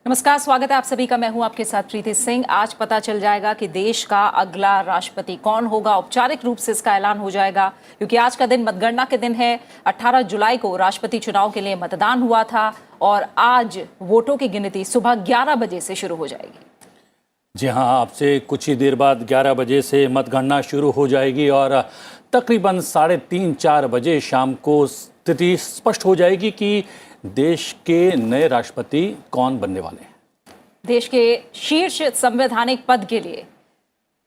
नमस्कार, स्वागत है आप सभी का। मैं हूं आपके साथ प्रीति सिंह। आज पता चल जाएगा कि देश का अगला राष्ट्रपति कौन होगा। औपचारिक रूप से इसका ऐलान हो जाएगा क्योंकि आज का दिन मतगणना के दिन है। 18 जुलाई को राष्ट्रपति चुनाव के लिए मतदान हुआ था और आज वोटों की गिनती सुबह 11 बजे से शुरू हो जाएगी। जी हाँ, आपसे कुछ ही देर बाद 11 बजे से मतगणना शुरू हो जाएगी और तकरीबन 3:30-4 बजे शाम को स्थिति स्पष्ट हो जाएगी कि देश के नए राष्ट्रपति कौन बनने वाले हैं। देश के शीर्ष संवैधानिक पद के लिए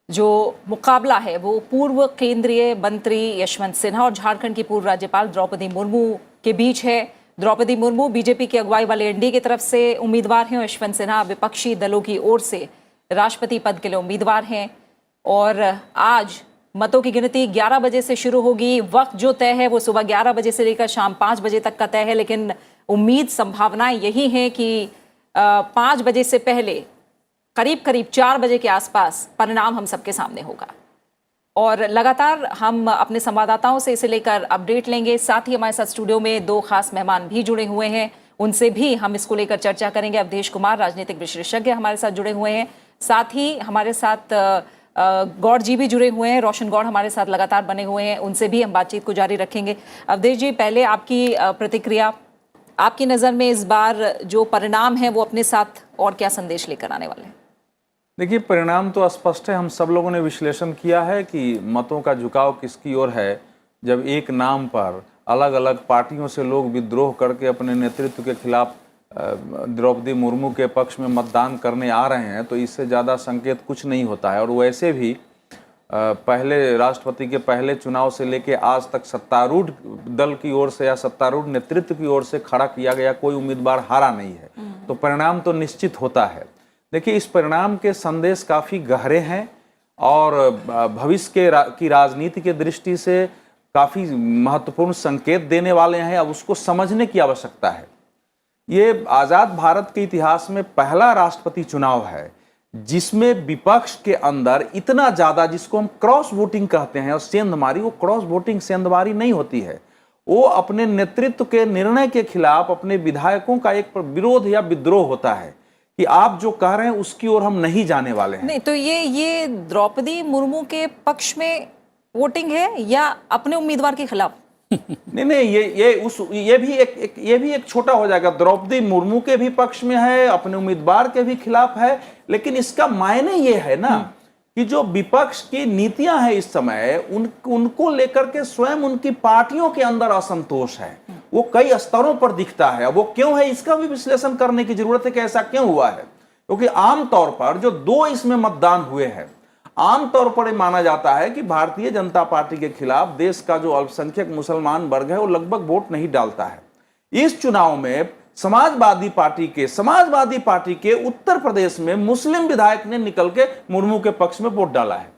जो मुकाबला है वो पूर्व केंद्रीय मंत्री यशवंत सिन्हा और झारखंड की पूर्व राज्यपाल द्रौपदी मुर्मू के बीच है। द्रौपदी मुर्मू बीजेपी की अगुवाई वाले एनडीए की तरफ से उम्मीदवार हैं। यशवंत सिन्हा विपक्षी दलों की ओर से राष्ट्रपति पद के लिए उम्मीदवार हैं और आज मतों की गिनती 11 बजे से शुरू होगी। वक्त जो तय है वो सुबह 11 बजे से लेकर शाम 5 बजे तक का तय है, लेकिन उम्मीद संभावनाएं यही हैं कि 5 बजे से पहले करीब 4 बजे के आसपास परिणाम हम सबके सामने होगा। और लगातार हम अपने संवाददाताओं से इसे लेकर अपडेट लेंगे। साथ ही हमारे साथ स्टूडियो में 2 खास मेहमान भी जुड़े हुए हैं, उनसे भी हम इसको लेकर चर्चा करेंगे। अवधेश कुमार राजनीतिक विशेषज्ञ हमारे साथ जुड़े हुए हैं। साथ ही हमारे साथ गौड़ जी भी जुड़े हुए हैं, रोशन गौड़ हमारे साथ लगातार बने हुए हैं, उनसे भी हम बातचीत को जारी रखेंगे। अवधेश जी, पहले आपकी प्रतिक्रिया, आपकी नज़र में इस बार जो परिणाम है वो अपने साथ और क्या संदेश लेकर आने वाले हैं? देखिए, परिणाम तो स्पष्ट है। हम सब लोगों ने विश्लेषण किया है कि मतों का झुकाव किसकी ओर है। जब एक नाम पर अलग अलग पार्टियों से लोग विद्रोह करके अपने नेतृत्व के खिलाफ द्रौपदी मुर्मू के पक्ष में मतदान करने आ रहे हैं तो इससे ज़्यादा संकेत कुछ नहीं होता है। और वैसे भी पहले राष्ट्रपति के पहले चुनाव से लेके आज तक सत्तारूढ़ दल की ओर से या सत्तारूढ़ नेतृत्व की ओर से खड़ा किया गया कोई उम्मीदवार हारा नहीं है, तो परिणाम तो निश्चित होता है। देखिए, इस परिणाम के संदेश काफ़ी गहरे हैं और भविष्य की राजनीति के दृष्टि से काफ़ी महत्वपूर्ण संकेत देने वाले हैं। अब उसको समझने की आवश्यकता है। ये आज़ाद भारत के इतिहास में पहला राष्ट्रपति चुनाव है जिसमें विपक्ष के अंदर इतना ज़्यादा, जिसको हम क्रॉस वोटिंग कहते हैं और सेंधमारी, वो क्रॉस वोटिंग सेंधमारी नहीं होती है। वो अपने नेतृत्व के निर्णय के खिलाफ अपने विधायकों का एक विरोध या विद्रोह होता है कि आप जो कह रहे हैं उसकी ओर हम नहीं जाने वाले हैं। नहीं, तो ये द्रौपदी मुर्मू के पक्ष में वोटिंग है या अपने उम्मीदवार के खिलाफ? नहीं, ये भी एक छोटा हो जाएगा। द्रौपदी मुर्मू के भी पक्ष में है, अपने उम्मीदवार के भी खिलाफ है, लेकिन इसका मायने ये है ना कि जो विपक्ष की नीतियां हैं इस समय उनको लेकर के स्वयं उनकी पार्टियों के अंदर असंतोष है। वो कई स्तरों पर दिखता है। वो क्यों है इसका भी विश्लेषण करने की जरूरत है कि ऐसा क्यों हुआ है। क्योंकि आमतौर पर जो 2 इसमें मतदान हुए हैं, आमतौर पर माना जाता है कि भारतीय जनता पार्टी के खिलाफ देश का जो अल्पसंख्यक मुसलमान वर्ग है वो लगभग वोट नहीं डालता है। इस चुनाव में समाजवादी पार्टी के उत्तर प्रदेश में मुस्लिम विधायक ने निकल के मुर्मू के पक्ष में वोट डाला है।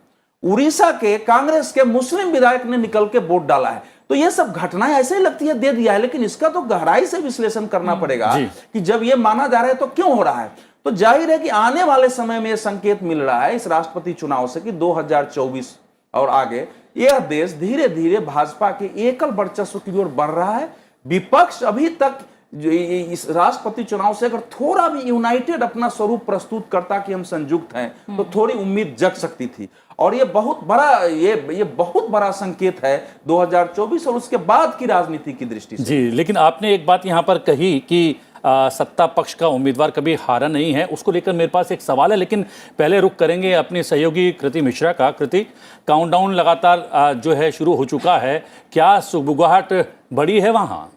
उड़ीसा के कांग्रेस के मुस्लिम विधायक ने निकल के वोट डाला है। तो ये सब घटनाएं ऐसे ही लगती है दे दिया है, लेकिन इसका तो गहराई से विश्लेषण करना पड़ेगा कि जब ये माना जा रहा है तो क्यों हो रहा है। तो जाहिर है कि आने वाले समय में यह संकेत मिल रहा है इस राष्ट्रपति चुनाव से कि 2024 और आगे यह देश धीरे धीरे भाजपा के एकल वर्चस्व की ओर बढ़ रहा है। विपक्ष अभी तक इस राष्ट्रपति चुनाव से अगर थोड़ा भी यूनाइटेड अपना स्वरूप प्रस्तुत करता कि हम संयुक्त हैं तो थोड़ी उम्मीद जग सकती थी। और ये बहुत बड़ा संकेत है 2024 और उसके बाद की राजनीति की दृष्टि से। जी, लेकिन आपने एक बात यहाँ पर कही कि सत्ता पक्ष का उम्मीदवार कभी हारा नहीं है, उसको लेकर मेरे पास एक सवाल है, लेकिन पहले रुख करेंगे अपनी सहयोगी कृति मिश्रा का। कृति, काउंटडाउन लगातार जो है शुरू हो चुका है, क्या सुगबुगाहट बढ़ी है वहाँ?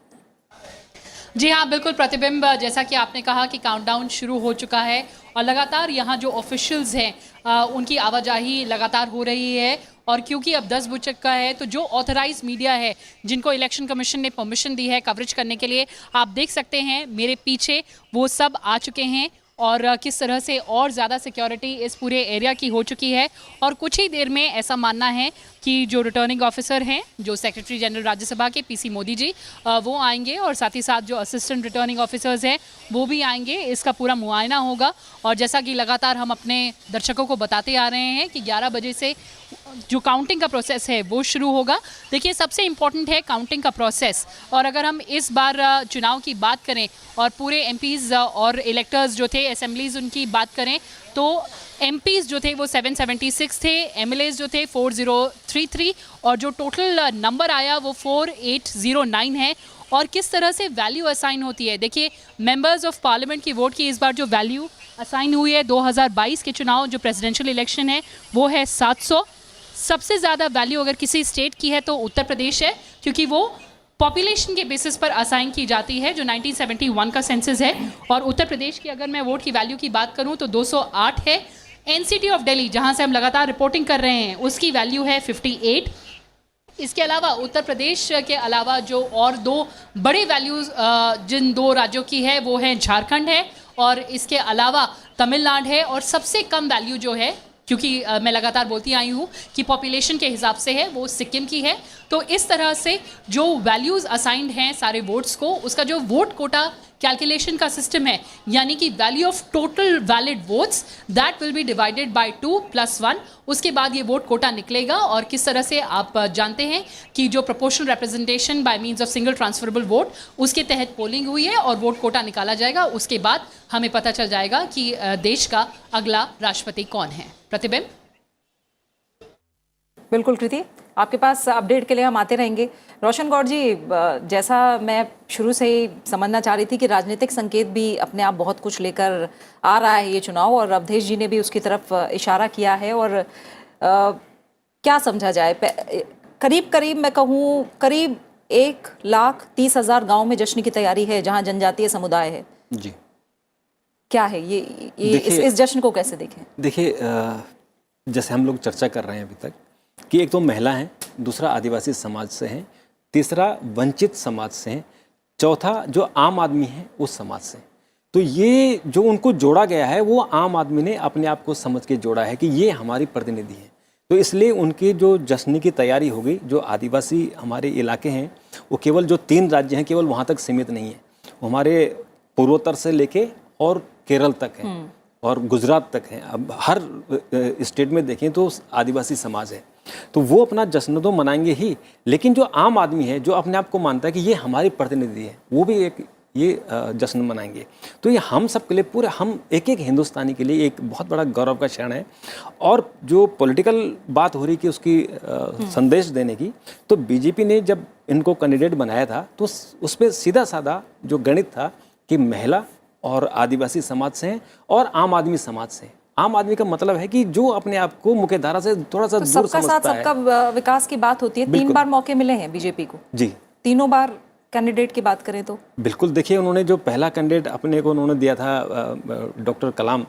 जी हाँ, बिल्कुल प्रतिबिंब, जैसा कि आपने कहा कि काउंटडाउन शुरू हो चुका है और लगातार यहाँ जो ऑफिशियल्स हैं उनकी आवाजाही लगातार हो रही है। और क्योंकि अब 10 बज चुका है तो जो ऑथराइज मीडिया है, जिनको इलेक्शन कमीशन ने परमिशन दी है कवरेज करने के लिए, आप देख सकते हैं मेरे पीछे वो सब आ चुके हैं और किस तरह से और ज़्यादा सिक्योरिटी इस पूरे एरिया की हो चुकी है। और कुछ ही देर में ऐसा मानना है कि जो रिटर्निंग ऑफिसर हैं, जो सेक्रेटरी जनरल राज्यसभा के पीसी मोदी जी, वो आएंगे और साथ ही साथ जो असिस्टेंट रिटर्निंग ऑफिसर्स हैं वो भी आएंगे। इसका पूरा मुआयना होगा। और जैसा कि लगातार हम अपने दर्शकों को बताते आ रहे हैं कि 11 बजे से जो काउंटिंग का प्रोसेस है वो शुरू होगा। देखिए, सबसे इम्पॉर्टेंट है काउंटिंग का प्रोसेस। और अगर हम इस बार चुनाव की बात करें और पूरे एमपीज़ और इलेक्टर्स जो थे, असेंबलीज उनकी बात करें, तो एमपीज़ जो थे वो 776 थे, एमएलएज जो थे 4033, और जो टोटल नंबर आया वो 4809 है। और किस तरह से वैल्यू असाइन होती है, देखिए मेंबर्स ऑफ पार्लियामेंट की वोट की इस बार जो वैल्यू असाइन हुई है 2022 के चुनाव जो प्रेसिडेंशियल इलेक्शन है वो है 700। सबसे ज़्यादा वैल्यू अगर किसी स्टेट की है तो उत्तर प्रदेश है, क्योंकि वो पॉपुलेशन के बेसिस पर असाइन की जाती है, जो 1971 का सेंसस है। और उत्तर प्रदेश की अगर मैं वोट की वैल्यू की बात करूं तो 208 है। एनसीटी ऑफ दिल्ली, जहां से हम लगातार रिपोर्टिंग कर रहे हैं, उसकी वैल्यू है 58। इसके अलावा उत्तर प्रदेश के अलावा जो और दो बड़े वैल्यूज़ जिन दो राज्यों की है वो है झारखंड है, और इसके अलावा तमिलनाडु है। और सबसे कम वैल्यू जो है, क्योंकि मैं लगातार बोलती आई हूँ कि पॉपुलेशन के हिसाब से है, वो सिक्किम की है। तो इस तरह से जो वैल्यूज़ असाइंड हैं सारे वोट्स को, उसका जो वोट कोटा कैलकुलेशन का सिस्टम है, यानी कि value of total valid votes that will be divided by 2 + 1, उसके बाद ये वोट कोटा निकलेगा। और किस तरह से आप जानते हैं कि जो proportional representation by means of single transferable vote, उसके तहत पोलिंग हुई है और वोट कोटा निकाला जाएगा। उसके बाद हमें पता चल जाएगा कि देश का अगला राष्ट्रपति कौन है। प्रतिबिंब। बिल्कुल कृति, आपके पास अपडेट के लिए हम आते रहेंगे। रोशन गौड़ जी, जैसा मैं शुरू से ही समझना चाह रही थी कि राजनीतिक संकेत भी अपने आप बहुत कुछ लेकर आ रहा है ये चुनाव, और अवधेश जी ने भी उसकी तरफ इशारा किया है। और क्या समझा जाए, करीब करीब मैं कहूँ करीब 1,30,000 गाँव में जश्न की तैयारी है जहाँ जनजातीय समुदाय है जी। क्या है ये इस जश्न को कैसे देखें? देखिए, जैसे हम लोग चर्चा कर रहे हैं अभी तक कि एक तो महिला है, दूसरा आदिवासी समाज से है, तीसरा वंचित समाज से है, चौथा जो आम आदमी है उस समाज से। तो ये जो उनको जोड़ा गया है वो आम आदमी ने अपने आप को समझ के जोड़ा है कि ये हमारी प्रतिनिधि है। तो इसलिए उनकी जो जश्न की तैयारी होगी, जो आदिवासी हमारे इलाके हैं वो केवल जो 3 राज्य हैं केवल वहाँ तक सीमित नहीं है, वो हमारे पूर्वोत्तर से लेके और केरल तक है और गुजरात तक है। अब हर स्टेट में देखें तो आदिवासी समाज है, तो वो अपना जश्न तो मनाएंगे ही, लेकिन जो आम आदमी है जो अपने आप को मानता है कि ये हमारी प्रतिनिधि है, वो भी एक ये जश्न मनाएंगे। तो ये हम सब के लिए, पूरे हम एक एक हिंदुस्तानी के लिए एक बहुत बड़ा गौरव का क्षण है। और जो पॉलिटिकल बात हो रही कि उसकी संदेश देने की, तो बीजेपी ने जब इनको कैंडिडेट बनाया था तो उस पर सीधा साधा जो गणित था कि महिला और आदिवासी समाज से हैं और आम आदमी समाज से। आम आदमी का मतलब है कि जो अपने आप को मुख्य धारा से थोड़ा सा दूर समझता है। सबका साथ सबका विकास की बात होती है। 3 बार मौके मिले हैं बीजेपी को जी, तीनों बार कैंडिडेट की बात करें तो बिल्कुल। देखिए, उन्होंने जो पहला कैंडिडेट अपने को उन्होंने दिया था डॉक्टर कलाम,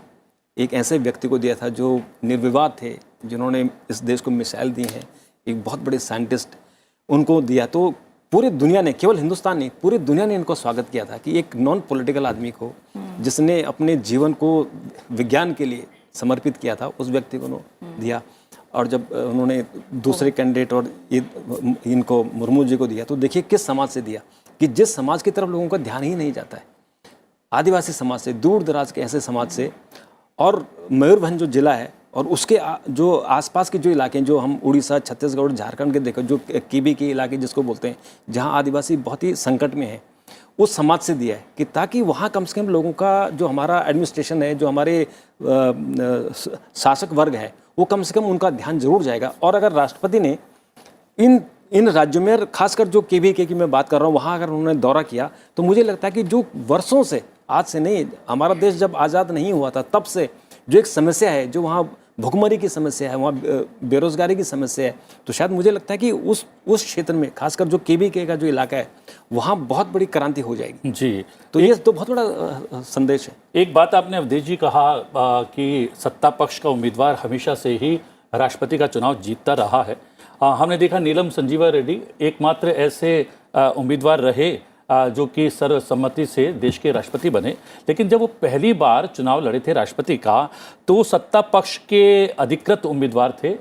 एक ऐसे व्यक्ति को दिया था जो निर्विवाद थे, जिन्होंने इस देश को मिसाइल दी हैं, एक बहुत बड़े साइंटिस्ट, उनको दिया। तो पूरी दुनिया ने, केवल हिंदुस्तान नहीं, पूरी दुनिया ने इनको स्वागत किया था कि एक नॉन पॉलिटिकल आदमी को, जिसने अपने जीवन को विज्ञान के लिए समर्पित किया था, उस व्यक्ति को दिया। और जब उन्होंने दूसरे कैंडिडेट और इनको मुर्मू जी को दिया, तो देखिए किस समाज से दिया, कि जिस समाज की तरफ लोगों का ध्यान ही नहीं जाता है, आदिवासी समाज से, दूर दराज के ऐसे समाज से। और मयूरभंज जो जिला है और उसके जो आसपास के जो इलाके हैं, जो हम उड़ीसा, छत्तीसगढ़, झारखंड के देखो, जो कीबी के इलाके जिसको बोलते हैं, जहाँ आदिवासी बहुत ही संकट में है, उस समाज से दिया है कि ताकि वहाँ कम से कम लोगों का जो हमारा एडमिनिस्ट्रेशन है, जो हमारे शासक वर्ग है, वो कम से कम उनका ध्यान जरूर जाएगा। और अगर राष्ट्रपति ने इन राज्यों में, खासकर जो केवीके की मैं बात कर रहा हूँ, वहाँ अगर उन्होंने दौरा किया, तो मुझे लगता है कि जो वर्षों से, आज से नहीं, हमारा देश जब आज़ाद नहीं हुआ था तब से जो एक समस्या है, जो वहाँ भुखमरी की समस्या है, वहाँ बेरोजगारी की समस्या है, तो शायद मुझे लगता है कि उस क्षेत्र में, खासकर जो केवीके का जो इलाका है, वहाँ बहुत बड़ी क्रांति हो जाएगी जी। तो ये तो बहुत बड़ा संदेश है। एक बात आपने अवधेश जी कहा कि सत्ता पक्ष का उम्मीदवार हमेशा से ही राष्ट्रपति का चुनाव जीतता रहा है। हमने देखा नीलम संजीवा रेड्डी एकमात्र ऐसे उम्मीदवार रहे जो कि सर्वसम्मति से देश के राष्ट्रपति बने, लेकिन जब वो पहली बार चुनाव लड़े थे राष्ट्रपति का, तो सत्ता पक्ष के अधिकृत उम्मीदवार थे,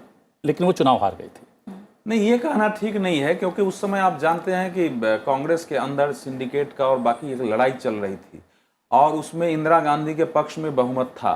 लेकिन वो चुनाव हार गए थे। नहीं, ये कहना ठीक नहीं है, क्योंकि उस समय आप जानते हैं कि कांग्रेस के अंदर सिंडिकेट का और बाकी एक लड़ाई चल रही थी, और उसमें इंदिरा गांधी के पक्ष में बहुमत था,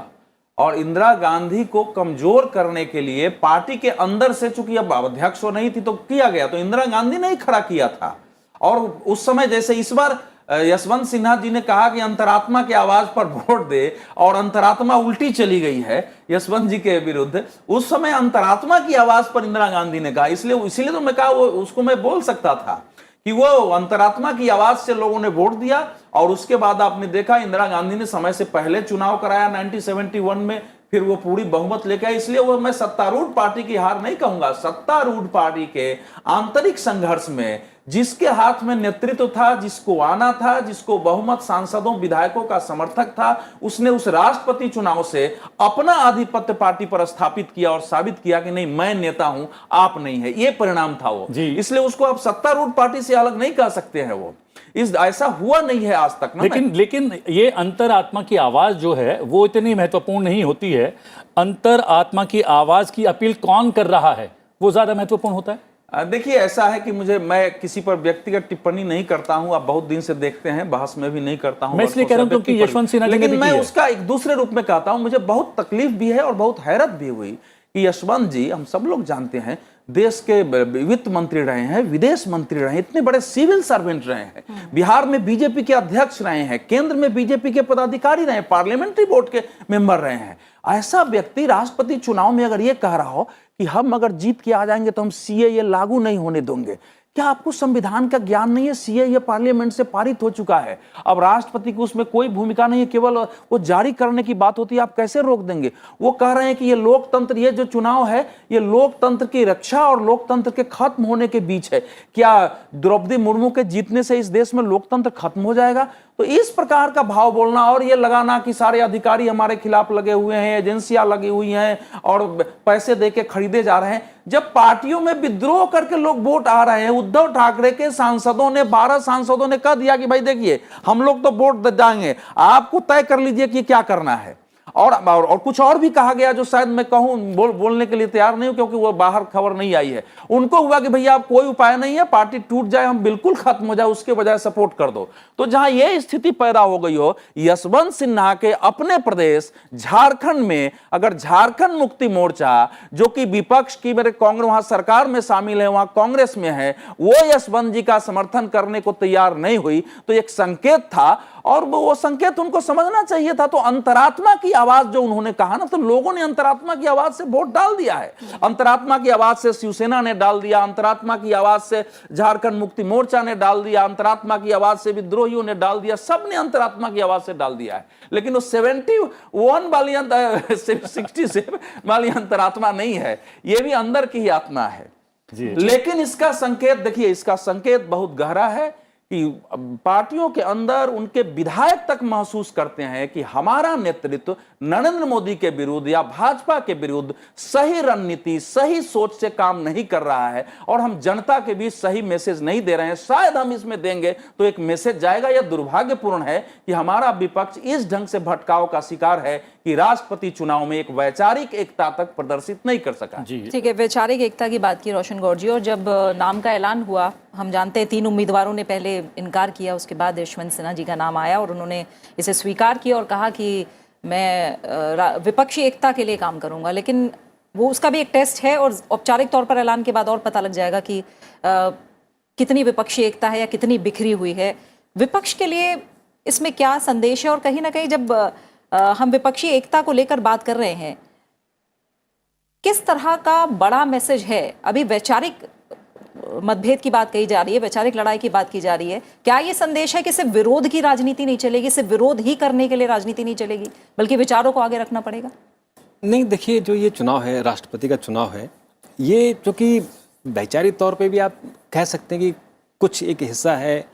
और इंदिरा गांधी को कमजोर करने के लिए पार्टी के अंदर से, चूंकि अब अध्यक्ष वो नहीं थी तो किया गया, तो इंदिरा गांधी ने ही खड़ा किया था। और उस समय जैसे इस बार यशवंत सिन्हा जी ने कहा कि अंतरात्मा की आवाज पर वोट दे, और अंतरात्मा उल्टी चली गई है यशवंत जी के विरुद्ध। उस समय अंतरात्मा की आवाज पर इंदिरा गांधी ने कहा, इसलिए तो मैं कहा वो उसको मैं बोल सकता था कि वो अंतरात्मा की आवाज से लोगों ने वोट दिया। और उसके बाद आपने देखा इंदिरा गांधी ने समय से पहले चुनाव कराया 1971 में, फिर वो पूरी बहुमत लेके आए। इसलिए वो मैं सत्तारूढ़ पार्टी की हार नहीं कहूंगा, सत्तारूढ़ पार्टी के आंतरिक संघर्ष में जिसके हाथ में नेतृत्व था, जिसको आना था, जिसको बहुमत सांसदों विधायकों का समर्थक था, उसने उस राष्ट्रपति चुनाव से अपना आधिपत्य पार्टी पर स्थापित किया और साबित किया कि नहीं, मैं नेता हूं, आप नहीं है। ये परिणाम था वो। इसलिए उसको आप सत्तारूढ़ पार्टी से अलग नहीं कह सकते हैं। वो ऐसा हुआ नहीं है आज तक ना। लेकिन ये अंतरात्मा की आवाज जो है वो इतनी महत्वपूर्ण नहीं होती है। अंतरात्मा की आवाज की अपील कौन कर रहा है वो ज्यादा महत्वपूर्ण होता है। देखिए, ऐसा है कि मैं किसी पर व्यक्तिगत टिप्पणी नहीं करता हूं, आप बहुत दिन से देखते हैं, बहस में भी नहीं करता हूं। मैं इसलिए कह रहा हूं क्योंकि यशवंत सिन्हा जी ने लेकिन मैं उसका एक दूसरे रूप में कहता हूं। मुझे बहुत तकलीफ भी है और बहुत हैरत भी हुई कि यशवंत जी, हम सब लोग जानते हैं, देश के वित्त मंत्री रहे हैं, विदेश मंत्री रहे हैं, इतने बड़े सिविल सर्वेंट रहे हैं, बिहार में बीजेपी के अध्यक्ष रहे हैं, केंद्र में बीजेपी के पदाधिकारी रहे हैं, पार्लियामेंट्री बोर्ड के मेंबर रहे हैं। ऐसा व्यक्ति राष्ट्रपति चुनाव में अगर ये कह रहा हो कि हम अगर जीत के आ जाएंगे तो हम सीएए लागू नहीं होने देंगे, क्या आपको संविधान का ज्ञान नहीं है? सीएए पार्लियामेंट से पारित हो चुका है, अब राष्ट्रपति की उसमें कोई भूमिका नहीं है, केवल वो जारी करने की बात होती है। आप कैसे रोक देंगे? वो कह रहे हैं कि ये लोकतंत्र, ये जो चुनाव है, ये लोकतंत्र की रक्षा और लोकतंत्र के खत्म होने के बीच है। क्या द्रौपदी मुर्मू के जीतने से इस देश में लोकतंत्र खत्म हो जाएगा? तो इस प्रकार का भाव बोलना और ये लगाना कि सारे अधिकारी हमारे खिलाफ लगे हुए हैं, एजेंसियां लगी हुई हैं और पैसे देके खरीदे जा रहे हैं। जब पार्टियों में विद्रोह करके लोग वोट आ रहे हैं, उद्धव ठाकरे के सांसदों ने, 12 सांसदों ने कह दिया कि भाई देखिए, हम लोग तो वोट जाएंगे, आपको तय कर लीजिए कि क्या करना है। और कुछ और भी कहा गया जो शायद मैं कहूं बोलने के लिए तैयार नहीं हूं, क्योंकि वो बाहर खबर नहीं आई है। उनको हुआ कि भैया आप कोई उपाय नहीं है, पार्टी टूट जाए, हम बिल्कुल खत्म हो जाए, उसके बजाय सपोर्ट कर दो। तो जहां ये स्थिति पैदा हो गई हो, यशवंत सिन्हा के अपने प्रदेश झारखंड में, अगर झारखंड मुक्ति मोर्चा जो कि विपक्ष की, मेरे कांग्रेस वहां सरकार में शामिल है, वहां कांग्रेस में है, वो यशवंत जी का समर्थन करने को तैयार नहीं हुई, तो एक संकेत था और वो संकेत उनको समझना चाहिए था। तो अंतरात्मा की आवाज जो उन्होंने कहा ना, तो लोगों ने अंतरात्मा की आवाज से वोट डाल दिया है। अंतरात्मा की आवाज से शिवसेना ने डाल दिया, अंतरात्मा की आवाज से झारखंड मुक्ति मोर्चा ने डाल दिया, अंतरात्मा की आवाज से विद्रोहियों ने डाल दिया, सबने अंतरात्मा की आवाज से डाल दिया है। लेकिन वो 71 वाली 67 वाली अंतरात्मा नहीं है, ये भी अंदर की ही आत्मा है। लेकिन इसका संकेत देखिए, इसका संकेत बहुत गहरा है कि पार्टियों के अंदर उनके विधायक तक महसूस करते हैं कि हमारा नेतृत्व नरेंद्र मोदी के विरुद्ध या भाजपा के विरुद्ध सही रणनीति, सही सोच से काम नहीं कर रहा है और हम जनता के बीच सही मैसेज नहीं दे रहे हैं। शायद हम इसमें देंगे तो एक मैसेज जाएगा। यह दुर्भाग्यपूर्ण है कि हमारा विपक्ष इस ढंग से भटकाव का शिकार है कि राष्ट्रपति चुनाव में एक वैचारिक एकता तक प्रदर्शित नहीं कर सका। ठीक है, वैचारिक एकता की बात की रोशन गौर जी, और जब नाम का ऐलान हुआ, हम जानते हैं 3 उम्मीदवारों ने पहले इनकार किया, उसके बाद यशवंत सिन्हा जी का नाम आया और उन्होंने इसे स्वीकार किया और कहा कि मैं विपक्षी एकता के लिए काम करूंगा। लेकिन वो उसका भी एक टेस्ट है और औपचारिक तौर पर ऐलान के बाद और पता लग जाएगा कि कितनी विपक्षी एकता है या कितनी बिखरी हुई है। विपक्ष के लिए इसमें क्या संदेश है? और कहीं ना कहीं जब हम विपक्षी एकता को लेकर बात कर रहे हैं, किस तरह का बड़ा मैसेज है? अभी वैचारिक मतभेद की बात कही जा रही है, वैचारिक लड़ाई की बात की जा रही है। क्या ये संदेश है कि सिर्फ विरोध की राजनीति नहीं चलेगी, सिर्फ विरोध ही करने के लिए राजनीति नहीं चलेगी, बल्कि विचारों को आगे रखना पड़ेगा? नहीं, देखिए, जो ये चुनाव है, राष्ट्रपति का चुनाव है, ये जो कि वैचारिक तौर पे भी आप कह सकते हैं कि कुछ एक हिस्सा है,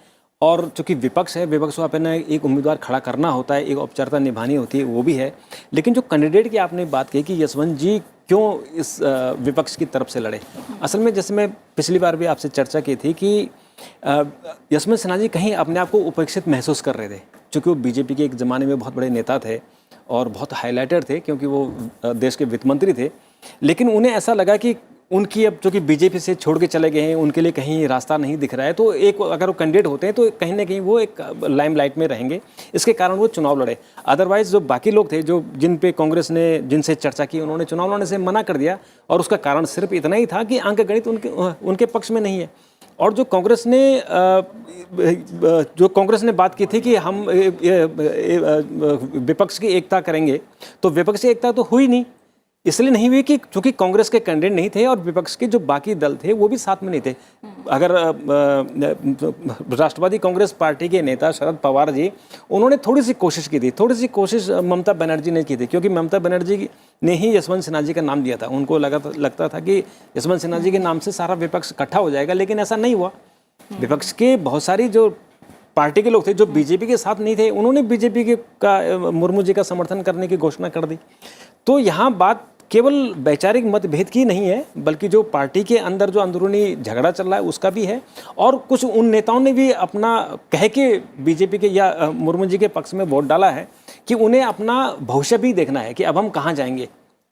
और चूँकि विपक्ष है, विपक्ष को अपने एक उम्मीदवार खड़ा करना होता है, एक औपचारिकता निभानी होती है, वो भी है। लेकिन जो कैंडिडेट की आपने बात की कि यशवंत जी क्यों इस विपक्ष की तरफ से लड़े, असल में जैसे मैं पिछली बार भी आपसे चर्चा की थी कि यशवंत सिन्हा जी कहीं अपने आप को उपेक्षित महसूस कर रहे थे, क्योंकि वो बीजेपी के एक ज़माने में बहुत बड़े नेता थे और बहुत हाईलाइटर थे, क्योंकि वो देश के वित्त मंत्री थे। लेकिन उन्हें ऐसा लगा कि उनकी अब चूंकि बीजेपी से छोड़ के चले गए हैं, उनके लिए कहीं रास्ता नहीं दिख रहा है, तो एक अगर वो कैंडिडेट होते हैं तो कहीं ना कहीं वो एक लाइमलाइट में रहेंगे, इसके कारण वो चुनाव लड़े। अदरवाइज जो बाकी लोग थे जो जिन पे कांग्रेस ने जिनसे चर्चा की, उन्होंने चुनाव लड़ने से मना कर दिया, और उसका कारण सिर्फ इतना ही था कि अंक गणित उनके पक्ष में नहीं है। और जो कांग्रेस ने बात की थी कि हम विपक्ष की एकता करेंगे, तो विपक्ष की एकता तो हुई नहीं। इसलिए नहीं हुई कि क्योंकि कांग्रेस के कैंडिडेट नहीं थे और विपक्ष के जो बाकी दल थे वो भी साथ में नहीं थे। अगर राष्ट्रवादी कांग्रेस पार्टी के नेता शरद पवार जी, उन्होंने थोड़ी सी कोशिश ममता बनर्जी ने की थी, क्योंकि ममता बनर्जी ने ही यशवंत सिन्हा जी का नाम दिया था। उनको लगता था कि यशवंत सिन्हा जी के नाम से सारा विपक्ष इकट्ठा हो जाएगा, लेकिन ऐसा नहीं हुआ। विपक्ष के बहुत सारी जो पार्टी के लोग थे जो बीजेपी के साथ नहीं थे, उन्होंने बीजेपी का मुर्मू जी का समर्थन करने की घोषणा कर दी। तो यहाँ बात केवल वैचारिक मतभेद की नहीं है, बल्कि जो पार्टी के अंदर जो अंदरूनी झगड़ा चल रहा है उसका भी है। और कुछ उन नेताओं ने भी अपना कह के बीजेपी के या मुर्मू जी के पक्ष में वोट डाला है कि उन्हें अपना भविष्य भी देखना है कि अब हम कहाँ जाएंगे,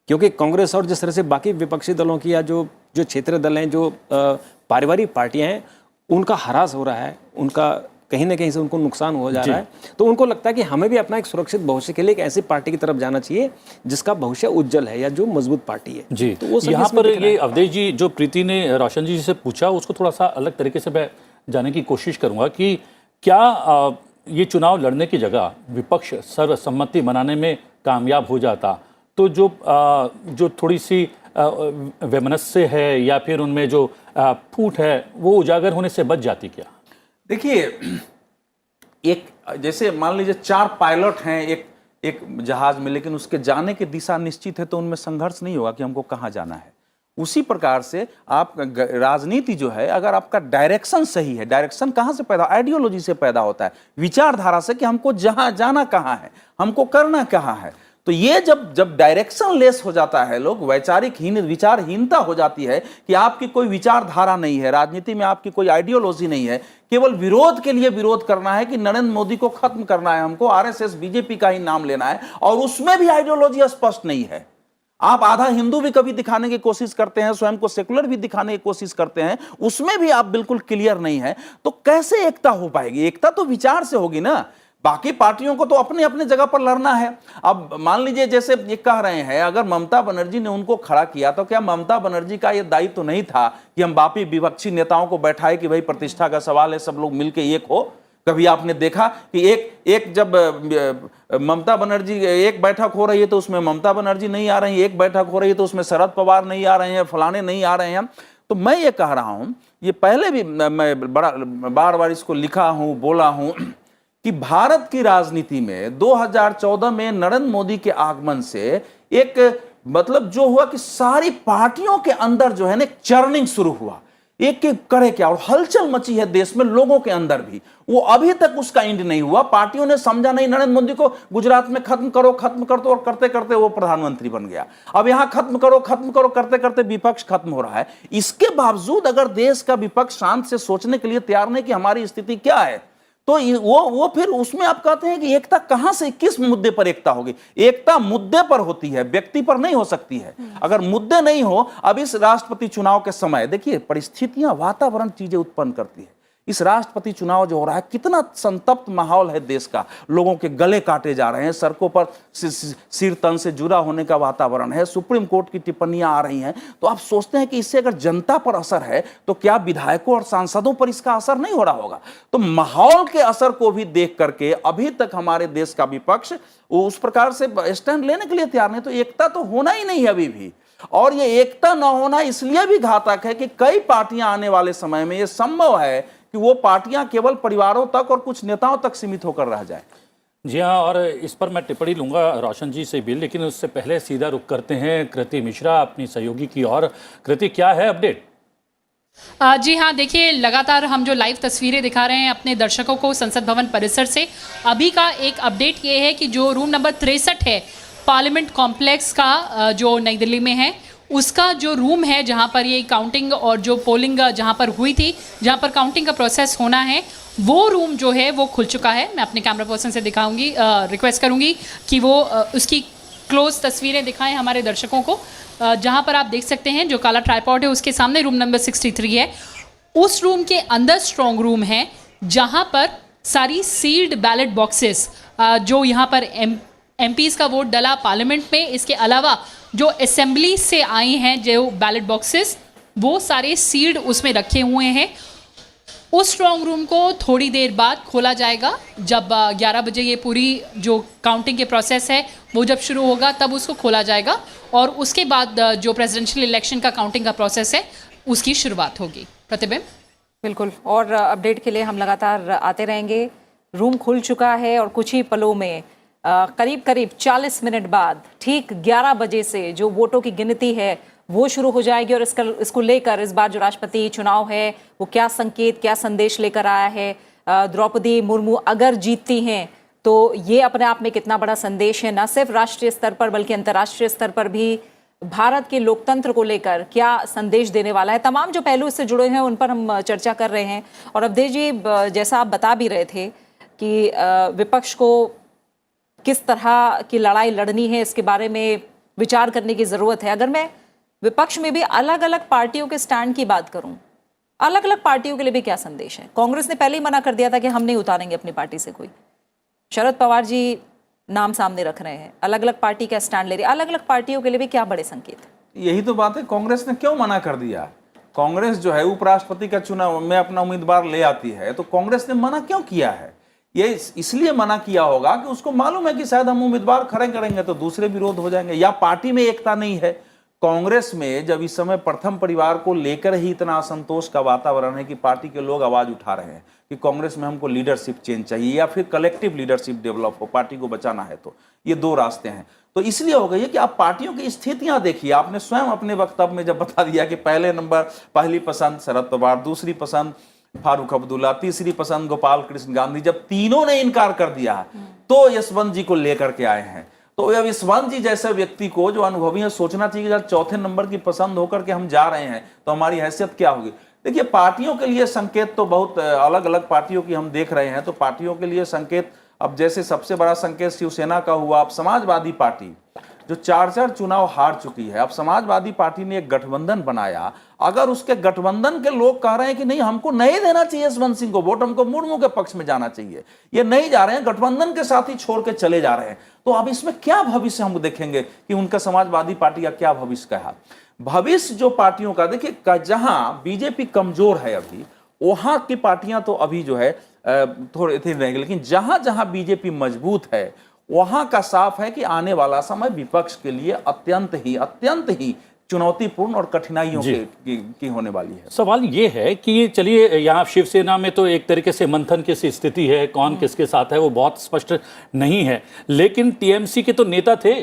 क्योंकि कांग्रेस और जिस तरह से बाकी विपक्षी दलों की या जो क्षेत्रीय दल हैं, जो पारिवारिक पार्टियां हैं, उनका ह्रास हो रहा है, उनका कहीं ना कहीं से उनको नुकसान हो जा रहा है। तो उनको लगता है कि हमें भी अपना एक सुरक्षित भविष्य के लिए एक ऐसी पार्टी की तरफ जाना चाहिए जिसका भविष्य उज्जवल है या जो मजबूत पार्टी है। जी, तो वो यहाँ पर ये अवधेश जी, जो प्रीति ने रोशन जी से पूछा, उसको थोड़ा सा अलग तरीके से मैं जानने की कोशिश करूंगा कि क्या ये चुनाव लड़ने की जगह विपक्ष सर्वसम्मति बनाने में कामयाब हो जाता तो जो थोड़ी सी वैमनस्य है या फिर उनमें जो फूट है वो उजागर होने से बच जाती क्या? देखिए, एक जैसे मान लीजिए 4 पायलट हैं एक जहाज में, लेकिन उसके जाने की दिशा निश्चित है, तो उनमें संघर्ष नहीं होगा कि हमको कहाँ जाना है। उसी प्रकार से आप राजनीति जो है, अगर आपका डायरेक्शन सही है, डायरेक्शन कहाँ से पैदा, आइडियोलॉजी से पैदा होता है, विचारधारा से कि हमको जहाँ जाना कहाँ है, हमको करना कहाँ है। तो ये जब डायरेक्शन लेस हो जाता है, लोग विचारहीनता हो जाती है कि आपकी कोई विचारधारा नहीं है, राजनीति में आपकी कोई आइडियोलॉजी नहीं है, केवल विरोध के लिए विरोध करना है कि नरेंद्र मोदी को खत्म करना है, हमको आरएसएस बीजेपी का ही नाम लेना है, और उसमें भी आइडियोलॉजी स्पष्ट नहीं है। आप आधा हिंदू भी कभी दिखाने की कोशिश करते हैं, स्वयं को सेकुलर भी दिखाने की कोशिश करते हैं, उसमें भी आप बिल्कुल क्लियर नहीं है। तो कैसे एकता हो पाएगी? एकता तो विचार से होगी ना। बाकी पार्टियों को तो अपने अपने जगह पर लड़ना है। अब मान लीजिए जैसे ये कह रहे हैं, अगर ममता बनर्जी ने उनको खड़ा किया, तो क्या ममता बनर्जी का ये दायित्व तो नहीं था कि हम बाकी विपक्षी नेताओं को बैठाए कि भाई प्रतिष्ठा का सवाल है, सब लोग मिलकर एक हो? कभी आपने देखा कि एक जब ममता बनर्जी एक बैठक हो रही है तो उसमें ममता बनर्जी नहीं आ रही है, एक बैठक हो रही है तो उसमें शरद पवार नहीं आ रहे हैं, फलाने नहीं आ रहे हैं। तो मैं ये कह रहा हूं, ये पहले भी मैं बार बार इसको लिखा हूं, बोला हूं कि भारत की राजनीति में 2014 में नरेंद्र मोदी के आगमन से एक मतलब जो हुआ कि सारी पार्टियों के अंदर जो है ना चर्निंग शुरू हुआ, एक करे क्या, और हलचल मची है देश में, लोगों के अंदर भी। वो अभी तक उसका एंड नहीं हुआ। पार्टियों ने समझा नहीं, नरेंद्र मोदी को गुजरात में खत्म करो और करते करते वो प्रधानमंत्री बन गया। अब यहां खत्म करो करते करते विपक्ष खत्म हो रहा है। इसके बावजूद अगर देश का विपक्ष शांत से सोचने के लिए तैयार नहीं कि हमारी स्थिति क्या है, तो वो फिर उसमें आप कहते हैं कि एकता कहां से, किस मुद्दे पर एकता होगी? एकता मुद्दे पर होती है, व्यक्ति पर नहीं हो सकती है। अगर मुद्दे नहीं हो, अब इस राष्ट्रपति चुनाव के समय देखिए परिस्थितियां, वातावरण चीजें उत्पन्न करती है। इस राष्ट्रपति चुनाव जो हो रहा है, कितना संतप्त माहौल है देश का, लोगों के गले काटे जा रहे हैं, सड़कों पर सिर तन से जुड़ा होने का वातावरण है, सुप्रीम कोर्ट की टिप्पणियां आ रही हैं। तो आप सोचते हैं कि इससे अगर जनता पर असर है तो क्या विधायकों और सांसदों पर इसका असर नहीं हो रहा होगा? तो माहौल के असर को भी देख करके अभी तक हमारे देश का विपक्ष उस प्रकार से स्टैंड लेने के लिए तैयार नहीं। तो एकता तो होना ही नहीं है अभी भी, और ये एकता न होना इसलिए भी घातक है कि कई पार्टियां आने वाले समय में ये संभव है कि वो पार्टियां केवल परिवारों तक और कुछ नेताओं तक सीमित होकर रह जाए। जी हाँ, और इस पर मैं टिप्पणी लूंगा रोशन जी से भी, लेकिन उससे पहले सीधा रुख करते हैं कृति मिश्रा अपनी सहयोगी की। और कृति, क्या है अपडेट? जी हाँ, देखिए लगातार हम जो लाइव तस्वीरें दिखा रहे हैं अपने दर्शकों को संसद भवन परिसर से, अभी का एक अपडेट ये है कि जो रूम नंबर 63 है पार्लियामेंट कॉम्प्लेक्स का, जो नई दिल्ली में है, उसका जो रूम है जहां पर ये काउंटिंग और जो पोलिंग जहां पर हुई थी, जहां पर काउंटिंग का प्रोसेस होना है, वो रूम जो है वो खुल चुका है। मैं अपने कैमरा पर्सन से दिखाऊंगी, रिक्वेस्ट करूंगी कि वो उसकी क्लोज तस्वीरें दिखाएं हमारे दर्शकों को। जहां पर आप देख सकते हैं जो काला ट्राइपॉड है उसके सामने रूम नंबर 63 है। उस रूम के अंदर स्ट्रॉन्ग रूम है जहां पर सारी सील्ड बैलेट बॉक्सेस जो यहाँ पर एमपीज का वोट डला पार्लियामेंट में, इसके अलावा जो असेंबली से आए हैं जो बैलेट बॉक्सेस वो सारे सील्ड उसमें रखे हुए हैं। उस स्ट्रॉन्ग रूम को थोड़ी देर बाद खोला जाएगा। जब 11 बजे ये पूरी जो काउंटिंग के प्रोसेस है वो जब शुरू होगा तब उसको खोला जाएगा और उसके बाद जो प्रेसिडेंशियल इलेक्शन का काउंटिंग का प्रोसेस है उसकी शुरुआत होगी। प्रतिबिंब बिल्कुल, और अपडेट के लिए हम लगातार आते रहेंगे। रूम खुल चुका है और कुछ ही पलों में करीब 40 मिनट बाद ठीक 11 बजे से जो वोटों की गिनती है वो शुरू हो जाएगी और इसको लेकर इस बार जो राष्ट्रपति चुनाव है वो क्या संकेत, क्या संदेश लेकर आया है। द्रौपदी मुर्मू अगर जीतती हैं तो ये अपने आप में कितना बड़ा संदेश है, न सिर्फ राष्ट्रीय स्तर पर बल्कि अंतर्राष्ट्रीय स्तर पर भी भारत के लोकतंत्र को लेकर क्या संदेश देने वाला है। तमाम जो पहलू इससे जुड़े हैं उन पर हम चर्चा कर रहे हैं। और अवधेश जी, जैसा आप बता भी रहे थे कि विपक्ष को किस तरह की लड़ाई लड़नी है इसके बारे में विचार करने की ज़रूरत है। अगर मैं विपक्ष में भी अलग अलग पार्टियों के स्टैंड की बात करूं, अलग अलग पार्टियों के लिए भी क्या संदेश है। कांग्रेस ने पहले ही मना कर दिया था कि हम नहीं उतारेंगे अपनी पार्टी से कोई। शरद पवार जी नाम सामने रख रहे हैं, अलग अलग पार्टी का स्टैंड ले रही है। अलग अलग पार्टियों के लिए भी क्या बड़े संकेत है। यही तो बात है, कांग्रेस ने क्यों मना कर दिया। कांग्रेस जो है उपराष्ट्रपति का चुनाव में अपना उम्मीदवार ले आती है, तो कांग्रेस ने मना क्यों किया है। ये इसलिए मना किया होगा कि उसको मालूम है कि शायद हम उम्मीदवार खड़े करेंगे तो दूसरे विरोध हो जाएंगे, या पार्टी में एकता नहीं है। कांग्रेस में जब इस समय प्रथम परिवार को लेकर ही इतना असंतोष का वातावरण है कि पार्टी के लोग आवाज उठा रहे हैं कि कांग्रेस में हमको लीडरशिप चेंज चाहिए या फिर कलेक्टिव लीडरशिप डेवलप हो, पार्टी को बचाना है। तो ये दो रास्ते हैं। तो इसलिए हो गई है कि आप पार्टियों की स्थितियां देखिए। आपने स्वयं अपने वक्तव्य में जब बता दिया कि पहले नंबर पहली पसंद शरद पवार, दूसरी पसंद फारूक अब्दुल्ला, तीसरी पसंद गोपाल कृष्ण गांधी। जब तीनों ने इनकार कर दिया तो यशवंत जी को लेकर के आए हैं। तो अब यशवंत जी जैसे व्यक्ति को जो अनुभवी है सोचना चाहिए कि चौथे नंबर की पसंद होकर के हम जा रहे हैं तो हमारी हैसियत क्या होगी। देखिए, पार्टियों के लिए संकेत तो बहुत अलग अलग पार्टियों की हम देख रहे हैं। तो पार्टियों के लिए संकेत, अब जैसे सबसे बड़ा संकेत शिवसेना का हुआ। अब समाजवादी पार्टी जो 4 चुनाव हार चुकी है, अब समाजवादी पार्टी ने एक गठबंधन बनाया। अगर उसके गठबंधन के लोग कह रहे हैं कि नहीं हमको नहीं देना चाहिए यशवंत सिंह को वोट, हमको मुर्मू के पक्ष में जाना चाहिए, ये नहीं जा रहे हैं, गठबंधन के साथ ही छोड़ के चले जा रहे हैं, तो अब इसमें क्या भविष्य हम देखेंगे कि उनका समाजवादी पार्टी का क्या भविष्य कहा। भविष्य जो पार्टियों का देखिए, जहां बीजेपी कमजोर है अभी वहां की पार्टियां तो अभी जो है थोड़े थे रहेंगे, लेकिन जहां जहां बीजेपी मजबूत है वहां का साफ है कि आने वाला समय विपक्ष के लिए अत्यंत ही चुनौतीपूर्ण और कठिनाइयों की होने वाली है। सवाल ये है कि चलिए यहाँ शिवसेना में तो एक तरीके से मंथन की सी स्थिति है, कौन किसके साथ है वो बहुत स्पष्ट नहीं है, लेकिन टीएमसी के तो नेता थे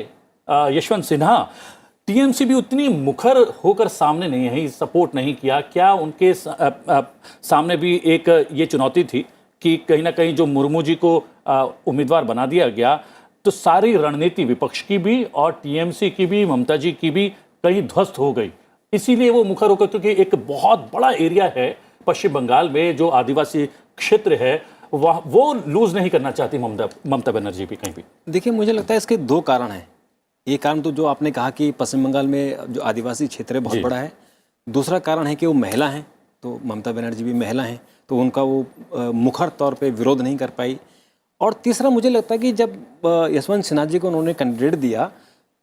यशवंत सिन्हा। टीएमसी भी उतनी मुखर होकर सामने नहीं है, सपोर्ट नहीं किया। क्या उनके सामने भी एक ये चुनौती थी कि कहीं ना कहीं जो मुर्मू जी को उम्मीदवार बना दिया गया तो सारी रणनीति विपक्ष की भी और टीएमसी की भी, ममता जी की भी कहीं ध्वस्त हो गई, इसीलिए वो मुखर होकर, क्योंकि एक बहुत बड़ा एरिया है पश्चिम बंगाल में जो आदिवासी क्षेत्र है वो लूज नहीं करना चाहती ममता बनर्जी भी कहीं भी। देखिए, मुझे लगता है इसके 2 कारण हैं। एक कारण तो जो आपने कहा कि पश्चिम बंगाल में जो आदिवासी क्षेत्र है बहुत बड़ा है। दूसरा कारण है कि वो महिला हैं, तो ममता बनर्जी भी महिला हैं, तो उनका वो मुखर तौर पे विरोध नहीं कर पाई। और तीसरा मुझे लगता है कि जब यशवंत सिन्हा जी को उन्होंने कैंडिडेट दिया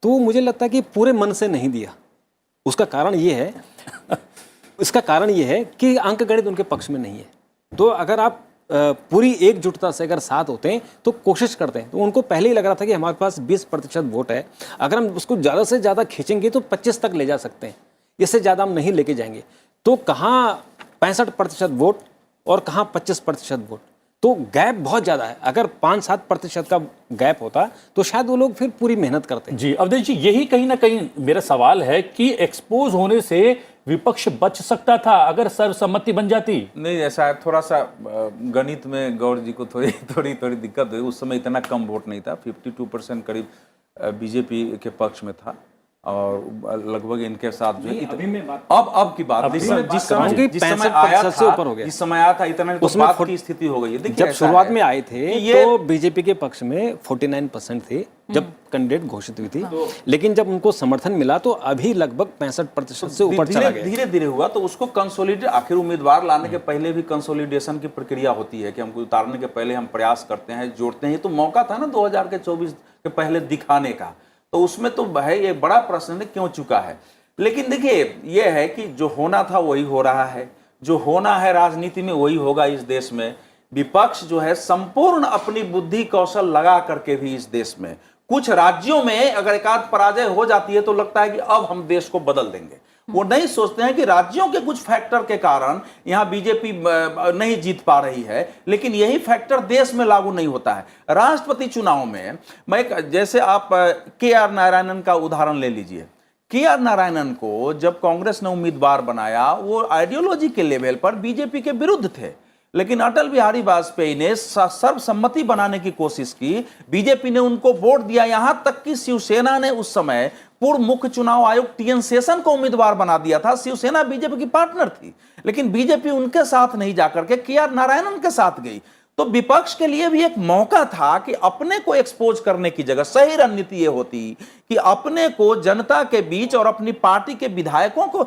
तो मुझे लगता है कि पूरे मन से नहीं दिया। उसका कारण ये है इसका कारण ये है कि अंक गणित उनके पक्ष में नहीं है। तो अगर आप पूरी एकजुटता से अगर साथ होते हैं तो कोशिश करते हैं, तो उनको पहले ही लग रहा था कि हमारे पास 20% वोट है, अगर हम उसको ज़्यादा से ज़्यादा खींचेंगे तो 25 तक ले जा सकते हैं, इससे ज़्यादा हम नहीं लेके जाएंगे। तो कहाँ 65% वोट और कहाँ 25% वोट, तो गैप बहुत ज़्यादा है। अगर 5-7% का गैप होता तो शायद वो लोग फिर पूरी मेहनत करते। जी अवधेश जी, यही कहीं ना कहीं मेरा सवाल है कि एक्सपोज होने से विपक्ष बच सकता था अगर सर्वसम्मति बन जाती। नहीं, ऐसा थोड़ा सा गणित में गौर जी को थोड़ी दिक्कत हुई। उस समय इतना कम वोट नहीं था, 52% करीब बीजेपी के पक्ष में था और लगभग इनके साथ जो है अभी मैं बात अब की बात जिस समय आया 65% से ऊपर हो था, गया। जिस समय आया था इतना तो उसमें बात की स्थिति हो गई है। देखिए जब ऐसा शुरुआत है में आए थे कि ये तो बीजेपी के पक्ष में 49% थे जब कैंडिडेट घोषित हुई थी, लेकिन जब उनको समर्थन मिला तो अभी लगभग 65% से ऊपर चला गया। धीरे धीरे हुआ तो उसको कंसोलिडेट, आखिर उम्मीदवार लाने के पहले भी कंसोलिडेशन की प्रक्रिया होती है कि हमको उतारने के पहले हम प्रयास करते हैं, जोड़ते हैं। ये तो मौका था ना 2024 के पहले दिखाने का, तो उसमें तो है ये बड़ा प्रश्न है क्यों चुका है। लेकिन देखिए ये है कि जो होना था वही हो रहा है, जो होना है राजनीति में वही होगा इस देश में। विपक्ष जो है संपूर्ण अपनी बुद्धि कौशल लगा करके भी इस देश में कुछ राज्यों में अगर एकाध पराजय हो जाती है तो लगता है कि अब हम देश को बदल देंगे। वो नहीं सोचते हैं कि राज्यों के कुछ फैक्टर के कारण यहाँ बीजेपी नहीं जीत पा रही है, लेकिन यही फैक्टर देश में लागू नहीं होता है। राष्ट्रपति चुनाव में मैं जैसे आप के.आर. नारायणन का उदाहरण ले लीजिए। के.आर. नारायणन को जब कांग्रेस ने उम्मीदवार बनाया वो आइडियोलॉजी के लेवल पर बीजेपी के विरुद्ध थे, लेकिन अटल बिहारी वाजपेयी ने सर्वसम्मति बनाने की कोशिश की, बीजेपी ने उनको वोट दिया। यहां तक कि शिवसेना ने उस समय पूर्व मुख्य चुनाव आयुक्त टी.एन. शेषन को उम्मीदवार बना दिया था। शिवसेना बीजेपी की पार्टनर थी, लेकिन बीजेपी उनके साथ नहीं जाकर के के.आर. नारायणन के साथ गई। तो विपक्ष के लिए भी एक मौका था कि अपने को एक्सपोज करने की जगह सही रणनीति ये होती कि अपने को जनता के बीच और अपनी पार्टी के विधायकों को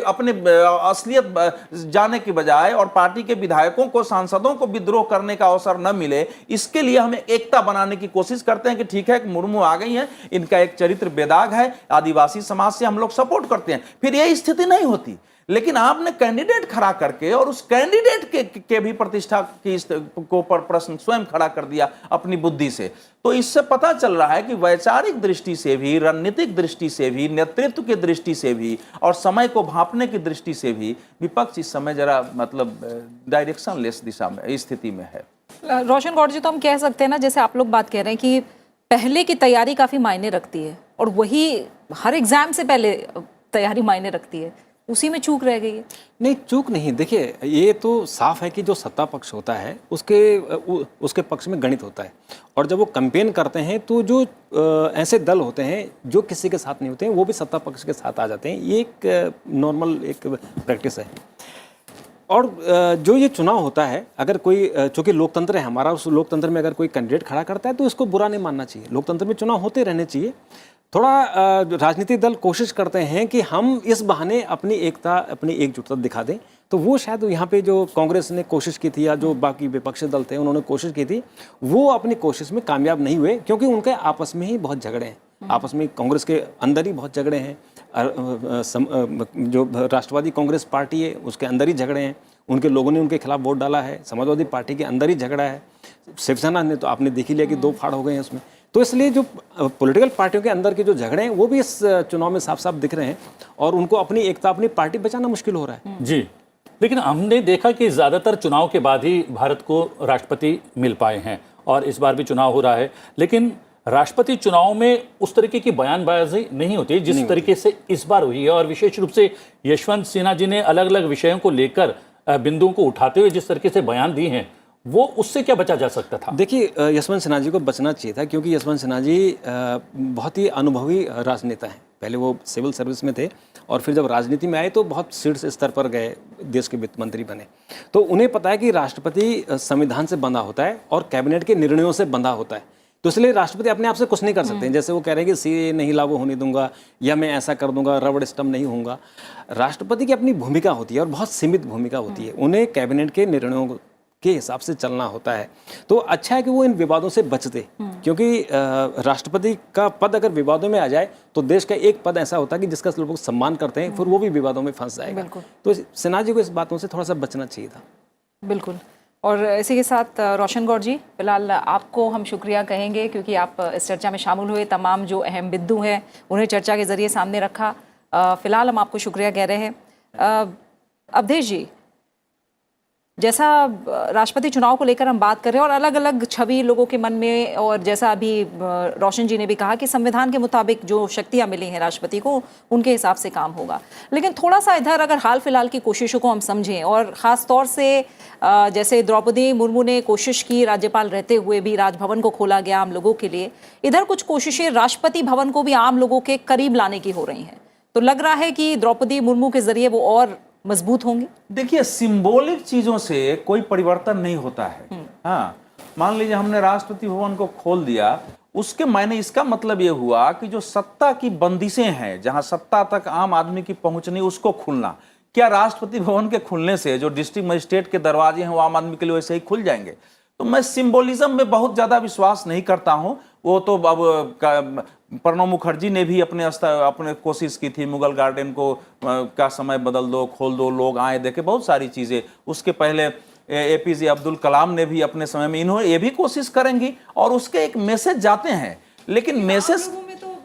अपने असलियत जाने की बजाय और पार्टी के विधायकों को, सांसदों को विद्रोह करने का अवसर न मिले, इसके लिए हमें एकता बनाने की कोशिश करते हैं कि ठीक है मुर्मू आ गई हैं, इनका एक चरित्र बेदाग है, आदिवासी समाज से हम लोग सपोर्ट करते हैं। फिर यह स्थिति नहीं होती, लेकिन आपने कैंडिडेट खड़ा करके और उस कैंडिडेट के भी प्रतिष्ठा की को पर प्रश्न स्वयं खड़ा कर दिया अपनी बुद्धि से। तो इससे पता चल रहा है कि वैचारिक दृष्टि से भी, रणनीतिक दृष्टि से भी, नेतृत्व की दृष्टि से भी और समय को भांपने की दृष्टि से भी विपक्ष इस समय जरा मतलब डायरेक्शनलेस दिशा में स्थिति में है। रोशन गौड़ जी, तो हम कह सकते हैं ना, जैसे आप लोग बात कह रहे हैं कि पहले की तैयारी काफी मायने रखती है और वही हर एग्जाम से पहले तैयारी मायने रखती है, उसी में चूक रह गई है। नहीं, चूक नहीं। देखिए ये तो साफ है कि जो सत्ता पक्ष होता है उसके पक्ष में गणित होता है, और जब वो कैंपेन करते हैं तो जो ऐसे दल होते हैं जो किसी के साथ नहीं होते हैं वो भी सत्ता पक्ष के साथ आ जाते हैं। ये एक नॉर्मल एक प्रैक्टिस है। और जो ये चुनाव होता है, अगर कोई, चूंकि लोकतंत्र है हमारा, उस लोकतंत्र में अगर कोई कैंडिडेट खड़ा करता है तो इसको बुरा नहीं मानना चाहिए। लोकतंत्र में चुनाव होते रहने चाहिए। थोड़ा राजनीतिक दल कोशिश करते हैं कि हम इस बहाने अपनी एकता, अपनी एकजुटता दिखा दें, तो वो शायद यहाँ पे जो कांग्रेस ने कोशिश की थी या जो बाकी विपक्षी दल थे उन्होंने कोशिश की थी, वो अपनी कोशिश में कामयाब नहीं हुए, क्योंकि उनके आपस में ही बहुत झगड़े हैं। आपस में कांग्रेस के अंदर ही बहुत झगड़े हैं। जो राष्ट्रवादी कांग्रेस पार्टी है उसके अंदर ही झगड़े हैं, उनके लोगों ने उनके खिलाफ वोट डाला है। समाजवादी पार्टी के अंदर ही झगड़ा है। शिवसेना ने तो आपने देख ही लिया कि 2 फाड़ हो गए हैं उसमें। तो इसलिए जो पॉलिटिकल पार्टियों के अंदर के जो झगड़े हैं वो भी इस चुनाव में साफ साफ दिख रहे हैं, और उनको अपनी एकता, अपनी पार्टी बचाना मुश्किल हो रहा है। जी, लेकिन हमने देखा कि ज़्यादातर चुनाव के बाद ही भारत को राष्ट्रपति मिल पाए हैं, और इस बार भी चुनाव हो रहा है, लेकिन राष्ट्रपति चुनाव में उस तरीके की बयानबाजी नहीं होती जिस तरीके से इस बार हुई है। और विशेष रूप से यशवंत सिन्हा जी ने अलग अलग विषयों को लेकर बिंदुओं को उठाते हुए जिस तरीके से बयान दिए हैं, वो उससे क्या बचा जा सकता था? देखिए, यशवंत सिन्हा जी को बचना चाहिए था, क्योंकि यशवंत सिन्हा जी बहुत ही अनुभवी राजनेता हैं। पहले वो सिविल सर्विस में थे और फिर जब राजनीति में आए तो बहुत शीर्ष स्तर पर गए, देश के वित्त मंत्री बने। तो उन्हें पता है कि राष्ट्रपति संविधान से बंधा होता है और कैबिनेट के निर्णयों से बंधा होता है। तो इसलिए राष्ट्रपति अपने आप से कुछ नहीं कर सकते हैं। जैसे वो कह रहे हैं कि सीए नहीं लागू होने दूंगा या मैं ऐसा कर दूंगा, रबड़ स्टम्प नहीं होऊंगा। राष्ट्रपति की अपनी भूमिका होती है और बहुत सीमित भूमिका होती है। उन्हें कैबिनेट के निर्णयों के हिसाब से चलना होता है। तो अच्छा है कि वो इन विवादों से बचते, क्योंकि राष्ट्रपति का पद अगर विवादों में आ जाए तो देश का एक पद ऐसा होता है कि जिसका लोग सम्मान करते हैं, फिर वो भी विवादों में फंस जाएगा। तो सिन्हा जी को इस बातों से थोड़ा सा बचना चाहिए था। बिल्कुल। और इसी के साथ रोशन गौड़ जी, फिलहाल आपको हम शुक्रिया कहेंगे क्योंकि आप इस चर्चा में शामिल हुए, तमाम जो अहम बिंदु हैं उन्हें चर्चा के जरिए सामने रखा। फिलहाल हम आपको शुक्रिया कह रहे हैं। अवधेश जी, जैसा राष्ट्रपति चुनाव को लेकर हम बात कर रहे हैं और अलग अलग छवि लोगों के मन में, और जैसा अभी रोशन जी ने भी कहा कि संविधान के मुताबिक जो शक्तियां मिली हैं राष्ट्रपति को उनके हिसाब से काम होगा। लेकिन थोड़ा सा इधर अगर हाल फिलहाल की कोशिशों को हम समझें, और ख़ास तौर से जैसे द्रौपदी मुर्मू ने कोशिश की राज्यपाल रहते हुए भी राजभवन को खोला गया आम लोगों के लिए, इधर कुछ कोशिशें राष्ट्रपति भवन को भी आम लोगों के करीब लाने की हो रही हैं। तो लग रहा है कि द्रौपदी मुर्मू के जरिए वो और मजबूत होंगे। देखिए, सिंबॉलिक चीजों से कोई परिवर्तन नहीं होता है। हाँ, मान लीजिए हमने राष्ट्रपति भवन को खोल दिया, उसके मायने इसका मतलब ये हुआ कि जो सत्ता की बंदिशें हैं, जहां सत्ता तक आम आदमी की पहुंच नहीं, उसको खुलना। क्या राष्ट्रपति भवन के खुलने से जो डिस्ट्रिक्ट मजिस्ट्रेट के दरवाजे हैं वो आम आदमी के लिए वैसे ही खुल जाएंगे? तो मैं सिंबोलिज्म में बहुत ज्यादा विश्वास नहीं करता हूं। वो तो अब प्रणब मुखर्जी ने भी अपने कोशिश की थी, मुगल गार्डन को का समय बदल दो, खोल दो, लोग आए देखे, बहुत सारी चीजें। उसके पहले एपीजे अब्दुल कलाम ने भी अपने समय में, इन्होंने ये भी कोशिश करेंगी और उसके एक मैसेज जाते हैं। लेकिन मैसेज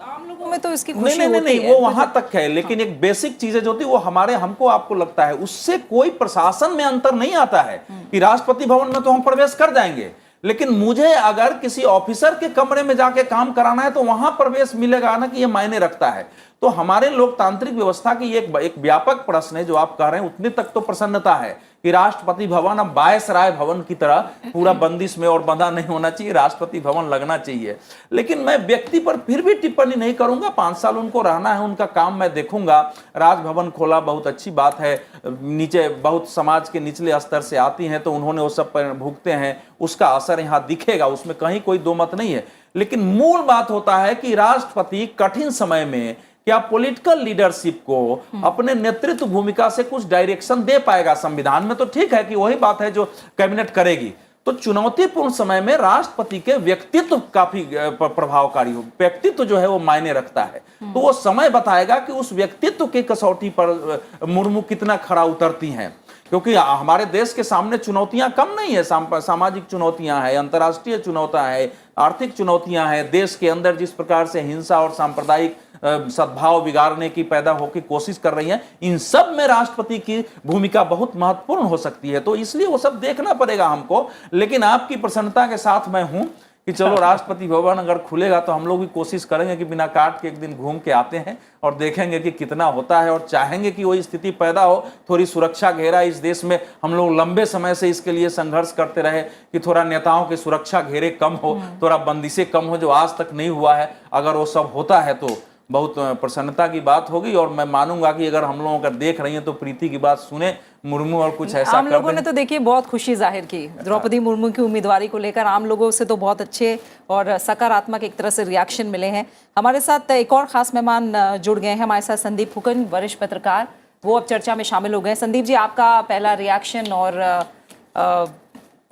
आम लोगों में तो इसकी नहीं, वो वहां तक है। लेकिन एक बेसिक चीजें जो होती है वो हमको आपको लगता है उससे कोई प्रशासन में अंतर नहीं आता है कि राष्ट्रपति भवन में तो हम प्रवेश कर जाएंगे, लेकिन मुझे अगर किसी ऑफिसर के कमरे में जाके काम कराना है तो वहां प्रवेश मिलेगा ना, कि ये मायने रखता है। तो हमारे लोकतांत्रिक व्यवस्था की एक व्यापक प्रश्न है जो आप कह रहे हैं, उतनी तक तो प्रसन्नता है कि राष्ट्रपति भवन अब वायसराय भवन की तरह पूरा बंदिश में और बंधा नहीं होना चाहिए, राष्ट्रपति भवन लगना चाहिए। लेकिन मैं व्यक्ति पर फिर भी टिप्पणी नहीं करूंगा। 5 साल उनको रहना है, उनका काम मैं देखूंगा। राजभवन खोला, बहुत अच्छी बात है। नीचे बहुत समाज के निचले स्तर से आती हैं तो उन्होंने वो सब भुगते हैं, उसका असर यहाँ दिखेगा, उसमें कहीं कोई दो मत नहीं है। लेकिन मूल बात होता है कि राष्ट्रपति कठिन समय में क्या पॉलिटिकल लीडरशिप को अपने नेतृत्व भूमिका से कुछ डायरेक्शन दे पाएगा। संविधान में तो ठीक है कि वही बात है जो कैबिनेट करेगी, तो चुनौतीपूर्ण समय में राष्ट्रपति के व्यक्तित्व काफी प्रभावकारी हो, व्यक्तित्व जो है वो मायने रखता है। तो वो समय बताएगा कि उस व्यक्तित्व की कसौटी पर मुर्मू कितना खरा उतरती हैं, क्योंकि हमारे देश के सामने चुनौतियां कम नहीं है। सामाजिक चुनौतियां हैं, अंतर्राष्ट्रीय चुनौतियां है, आर्थिक चुनौतियां हैं। देश के अंदर जिस प्रकार से हिंसा और सांप्रदायिक सद्भाव बिगाड़ने की पैदा होकर कोशिश कर रही हैं, इन सब में राष्ट्रपति की भूमिका बहुत महत्वपूर्ण हो सकती है। तो इसलिए वो सब देखना पड़ेगा हमको। लेकिन आपकी प्रसन्नता के साथ मैं हूं कि चलो राष्ट्रपति भवन अगर खुलेगा तो हम लोग भी कोशिश करेंगे कि बिना काट के एक दिन घूम के आते हैं और देखेंगे कि कितना होता है, और चाहेंगे कि वही स्थिति पैदा हो, थोड़ी सुरक्षा घेरा इस देश में। हम लोग लंबे समय से इसके लिए संघर्ष करते रहे कि थोड़ा नेताओं के सुरक्षा घेरे कम हो, थोड़ा बंदिशें कम हो, जो आज तक नहीं हुआ है। अगर वो सब होता है तो बहुत प्रसन्नता की बात होगी, और मैं मानूंगा कि अगर हम लोग अगर देख रही हैं तो प्रीति की बात सुने मुर्मू और कुछ ऐसा आम लोगों ने तो देखिए बहुत खुशी जाहिर की द्रौपदी मुर्मू की उम्मीदवारी को लेकर। आम लोगों से तो बहुत अच्छे और सकारात्मक एक तरह से रिएक्शन मिले हैं। हमारे साथ एक और खास मेहमान जुड़ गए हैं, हमारे साथ संदीप फुकन, वरिष्ठ पत्रकार, वो अब चर्चा में शामिल हो गए। संदीप जी, आपका पहला रिएक्शन और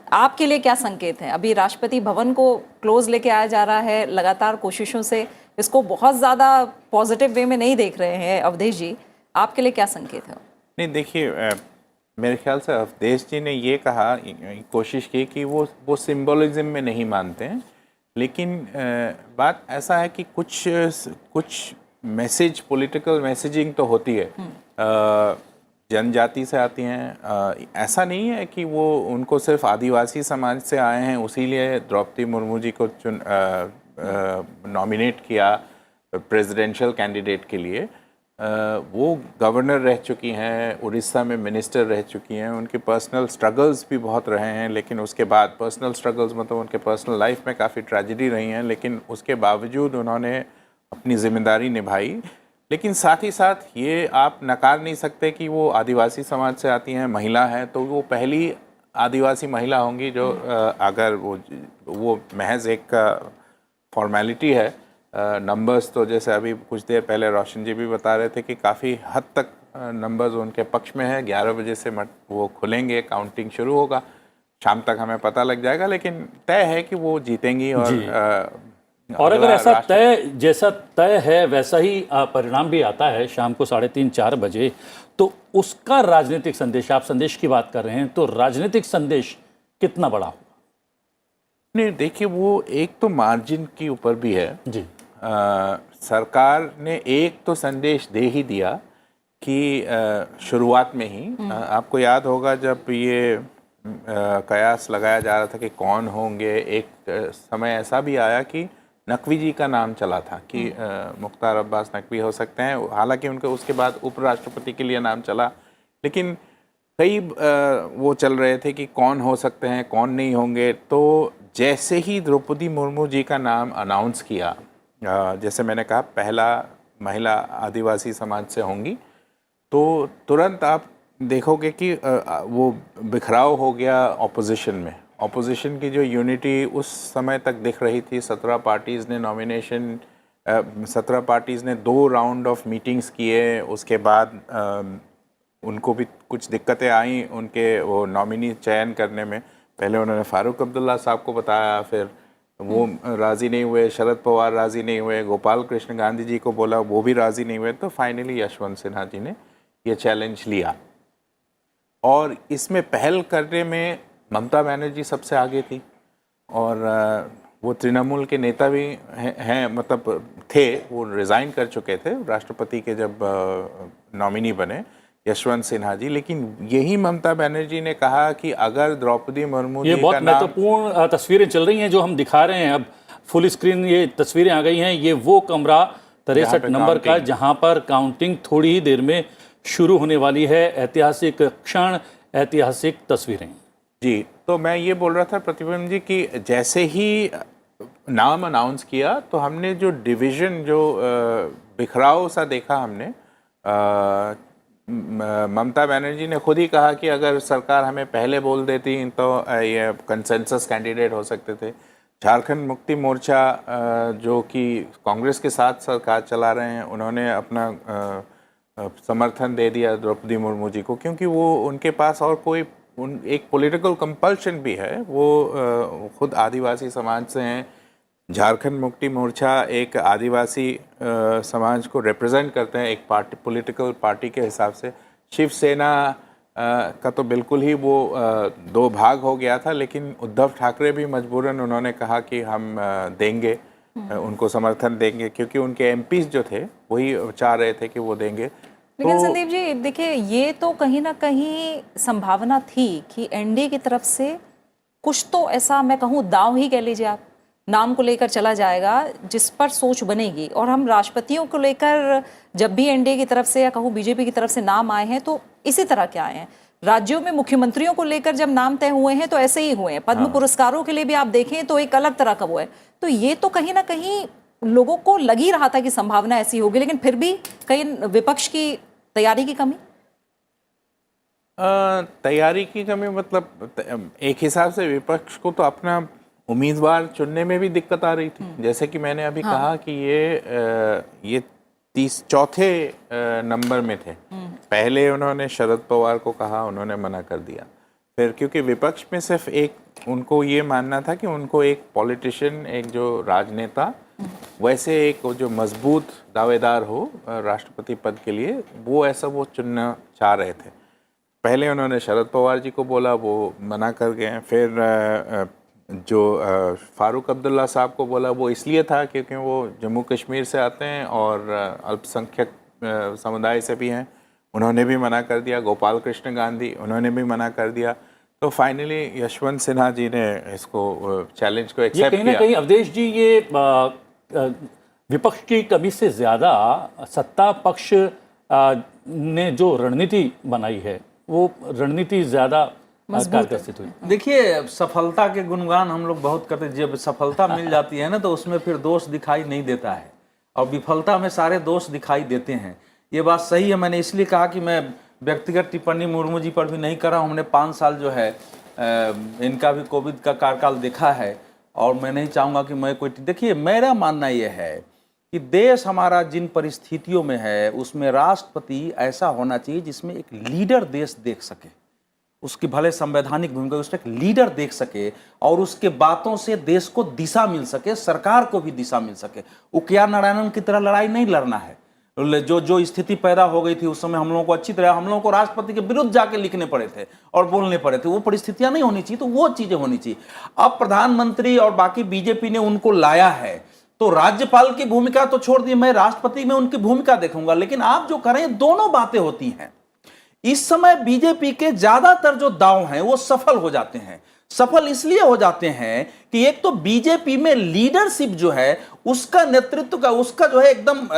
आपके लिए क्या संकेत है? अभी राष्ट्रपति भवन को क्लोज लेके आया जा रहा है, लगातार कोशिशों से इसको बहुत ज़्यादा पॉजिटिव वे में नहीं देख रहे हैं। अवधेश जी, आपके लिए क्या संकेत है? नहीं, देखिए, मेरे ख्याल से अवधेश जी ने ये कहा, कोशिश की कि वो सिंबोलिज्म में नहीं मानते हैं। लेकिन बात ऐसा है कि कुछ मैसेज, पॉलिटिकल मैसेजिंग तो होती है, जनजाति से आती हैं। ऐसा नहीं है कि वो उनको सिर्फ आदिवासी समाज से आए हैं, उसीलिए द्रौपदी मुर्मू जी को नॉमिनेट किया प्रेसिडेंशियल कैंडिडेट के लिए। वो गवर्नर रह चुकी हैं, उड़ीसा में मिनिस्टर रह चुकी हैं, उनके पर्सनल स्ट्रगल्स भी बहुत रहे हैं। लेकिन उसके बाद पर्सनल स्ट्रगल्स मतलब उनके पर्सनल लाइफ में काफ़ी ट्रेजेडी रही हैं, लेकिन उसके बावजूद उन्होंने अपनी जिम्मेदारी निभाई। लेकिन साथ ही साथ ये आप नकार नहीं सकते कि वो आदिवासी समाज से आती हैं, महिला हैं, तो वो पहली आदिवासी महिला होंगी जो अगर वो महज एक फॉर्मेलिटी है। नंबर्स तो जैसे अभी कुछ देर पहले रोशन जी भी बता रहे थे कि काफ़ी हद तक नंबर्स उनके पक्ष में है। 11 बजे से वो खुलेंगे, काउंटिंग शुरू होगा, शाम तक हमें पता लग जाएगा। लेकिन तय है कि वो जीतेंगी। और अगर ऐसा जैसा तय है वैसा ही परिणाम भी आता है शाम को 3:30-4 बजे, तो उसका राजनीतिक संदेश, आप संदेश की बात कर रहे हैं, तो राजनीतिक संदेश कितना बड़ा होगा? नहीं, देखिए, वो एक तो मार्जिन के ऊपर भी है जी। सरकार ने एक तो संदेश दे ही दिया कि शुरुआत में ही आपको याद होगा जब ये कयास लगाया जा रहा था कि कौन होंगे। एक समय ऐसा भी आया कि नकवी जी का नाम चला था कि मुख्तार अब्बास नकवी हो सकते हैं, हालांकि उनके उसके बाद उपराष्ट्रपति के लिए नाम चला, लेकिन कई वो चल रहे थे कि कौन हो सकते हैं कौन नहीं होंगे। तो जैसे ही द्रौपदी मुर्मू जी का नाम अनाउंस किया, जैसे मैंने कहा पहला महिला आदिवासी समाज से होंगी, तो तुरंत आप देखोगे कि वो बिखराव हो गया ऑपोजिशन में। ऑपोजिशन की जो यूनिटी उस समय तक दिख रही थी, 17 पार्टीज़ ने नॉमिनेशन 17 पार्टीज़ ने 2 राउंड ऑफ मीटिंग्स किए। उसके बाद उनको भी कुछ दिक्कतें आई उनके वो नॉमिनी चयन करने में। पहले उन्होंने फारूक अब्दुल्ला साहब को बताया, फिर वो राज़ी नहीं हुए, शरद पवार राज़ी नहीं हुए, गोपाल कृष्ण गांधी जी को बोला, वो भी राज़ी नहीं हुए। तो फाइनली यशवंत सिन्हा जी ने ये चैलेंज लिया और इसमें पहल करने में ममता बनर्जी सबसे आगे थी और वो तृणमूल के नेता भी हैं, मतलब थे, वो रिज़ाइन कर चुके थे राष्ट्रपति के जब नॉमिनी बने यशवंत सिन्हा जी। लेकिन यही ममता बनर्जी ने कहा कि अगर द्रौपदी मुर्मू ये जी बहुत का नाम, महत्वपूर्ण तस्वीरें चल रही हैं जो हम दिखा रहे हैं, अब फुल स्क्रीन ये तस्वीरें आ गई हैं। ये वो कमरा 63 नंबर का जहां पर काउंटिंग थोड़ी ही देर में शुरू होने वाली है। ऐतिहासिक क्षण, ऐतिहासिक तस्वीरें। जी, तो मैं ये बोल रहा था प्रतिबिंब जी कि जैसे ही नाम अनाउंस किया तो हमने जो डिवीज़न, जो बिखराव सा देखा हमने। ममता बनर्जी ने खुद ही कहा कि अगर सरकार हमें पहले बोल देती तो ये कंसेंसस कैंडिडेट हो सकते थे। झारखंड मुक्ति मोर्चा जो कि कांग्रेस के साथ सरकार चला रहे हैं, उन्होंने अपना समर्थन दे दिया द्रौपदी मुर्मू जी को, क्योंकि वो उनके पास और कोई एक पॉलिटिकल कंपल्शन भी है। वो खुद आदिवासी समाज से हैं। झारखंड मुक्ति मोर्चा एक आदिवासी समाज को रिप्रेजेंट करते हैं एक पार्टी, पॉलिटिकल पार्टी के हिसाब से। शिवसेना का तो बिल्कुल ही वो 2 भाग हो गया था, लेकिन उद्धव ठाकरे भी मजबूरन उन्होंने कहा कि हम देंगे, उनको समर्थन देंगे, क्योंकि उनके एमपीज जो थे वही चाह रहे थे कि वो देंगे। लेकिन संदीप जी देखिए, ये तो कहीं ना कहीं संभावना थी कि एनडीए की तरफ से कुछ तो ऐसा, मैं कहूँ दांव ही कह लीजिए आप, नाम को लेकर चला जाएगा जिस पर सोच बनेगी। और हम राष्ट्रपतियों को लेकर जब भी एनडीए की तरफ से या कहूँ बीजेपी की तरफ से नाम आए हैं तो इसी तरह के आए हैं। राज्यों में मुख्यमंत्रियों को लेकर जब नाम तय हुए हैं तो ऐसे ही हुए हैं। पद्म पुरस्कारों के लिए भी आप देखें तो एक अलग तरह का वो है। तो ये तो कहीं ना कहीं लोगों को लग ही रहा था कि संभावना ऐसी होगी, लेकिन फिर भी कहीं विपक्ष की तैयारी की कमी। तैयारी की कमी मतलब एक हिसाब से विपक्ष को तो अपना उम्मीदवार चुनने में भी दिक्कत आ रही थी। जैसे कि मैंने अभी कहा कि ये 34 नंबर में थे। पहले उन्होंने शरद पवार को कहा, उन्होंने मना कर दिया। फिर क्योंकि विपक्ष में सिर्फ एक, उनको ये मानना था कि उनको एक पॉलिटिशियन, एक जो राजनेता, वैसे एक जो मजबूत दावेदार हो राष्ट्रपति पद के लिए, वो ऐसा वो चुनना चाह रहे थे। पहले उन्होंने शरद पवार जी को बोला, वो मना कर गए। फिर जो फारूक अब्दुल्ला साहब को बोला, वो इसलिए था क्योंकि वो जम्मू कश्मीर से आते हैं और अल्पसंख्यक समुदाय से भी हैं, उन्होंने भी मना कर दिया। गोपाल कृष्ण गांधी, उन्होंने भी मना कर दिया। तो फाइनली यशवंत सिन्हा जी ने इसको चैलेंज को एक्सेप्ट किया। कहीं ना कहीं अवधेश जी, ये विपक्ष की कमी से ज़्यादा सत्ता पक्ष ने जो रणनीति बनाई है, वो रणनीति ज़्यादा कारगर सिद्ध हुई। देखिए, सफलता के गुणगान हम लोग बहुत करते हैं। जब सफलता मिल जाती है ना तो उसमें फिर दोष दिखाई नहीं देता है, और विफलता में सारे दोष दिखाई देते हैं। ये बात सही है। मैंने इसलिए कहा कि मैं व्यक्तिगत टिप्पणी मुर्मू जी पर भी नहीं कर रहा हूँ। हमने 5 साल जो है इनका भी कोविड का कार्यकाल देखा है, और मैं नहीं चाहूँगा कि मैं कोई, देखिए मेरा मानना यह है कि देश हमारा जिन परिस्थितियों में है उसमें राष्ट्रपति ऐसा होना चाहिए जिसमें एक लीडर देश देख सके, उसकी भले संवैधानिक भूमिका, उसमें एक लीडर देख सके और उसके बातों से देश को दिशा मिल सके, सरकार को भी दिशा मिल सके। उकिया नारायणन की तरह लड़ाई नहीं लड़ना है। जो स्थिति पैदा हो गई थी उस समय हम लोगों को अच्छी तरह, हम लोगों को राष्ट्रपति के विरुद्ध जाके लिखने पड़े थे और बोलने पड़े थे। वो परिस्थितियां नहीं होनी चाहिए, तो वो चीजें होनी चाहिए। अब प्रधानमंत्री और बाकी बीजेपी ने उनको लाया है, तो राज्यपाल की भूमिका तो छोड़ दी, मैं राष्ट्रपति में उनकी भूमिका देखूंगा। लेकिन आप जो करें, दोनों बातें होती हैं। इस समय बीजेपी के ज्यादातर जो दांव हैं वो सफल हो जाते हैं। सफल इसलिए हो जाते हैं कि एक तो बीजेपी में लीडरशिप जो है उसका नेतृत्व का उसका जो है एकदम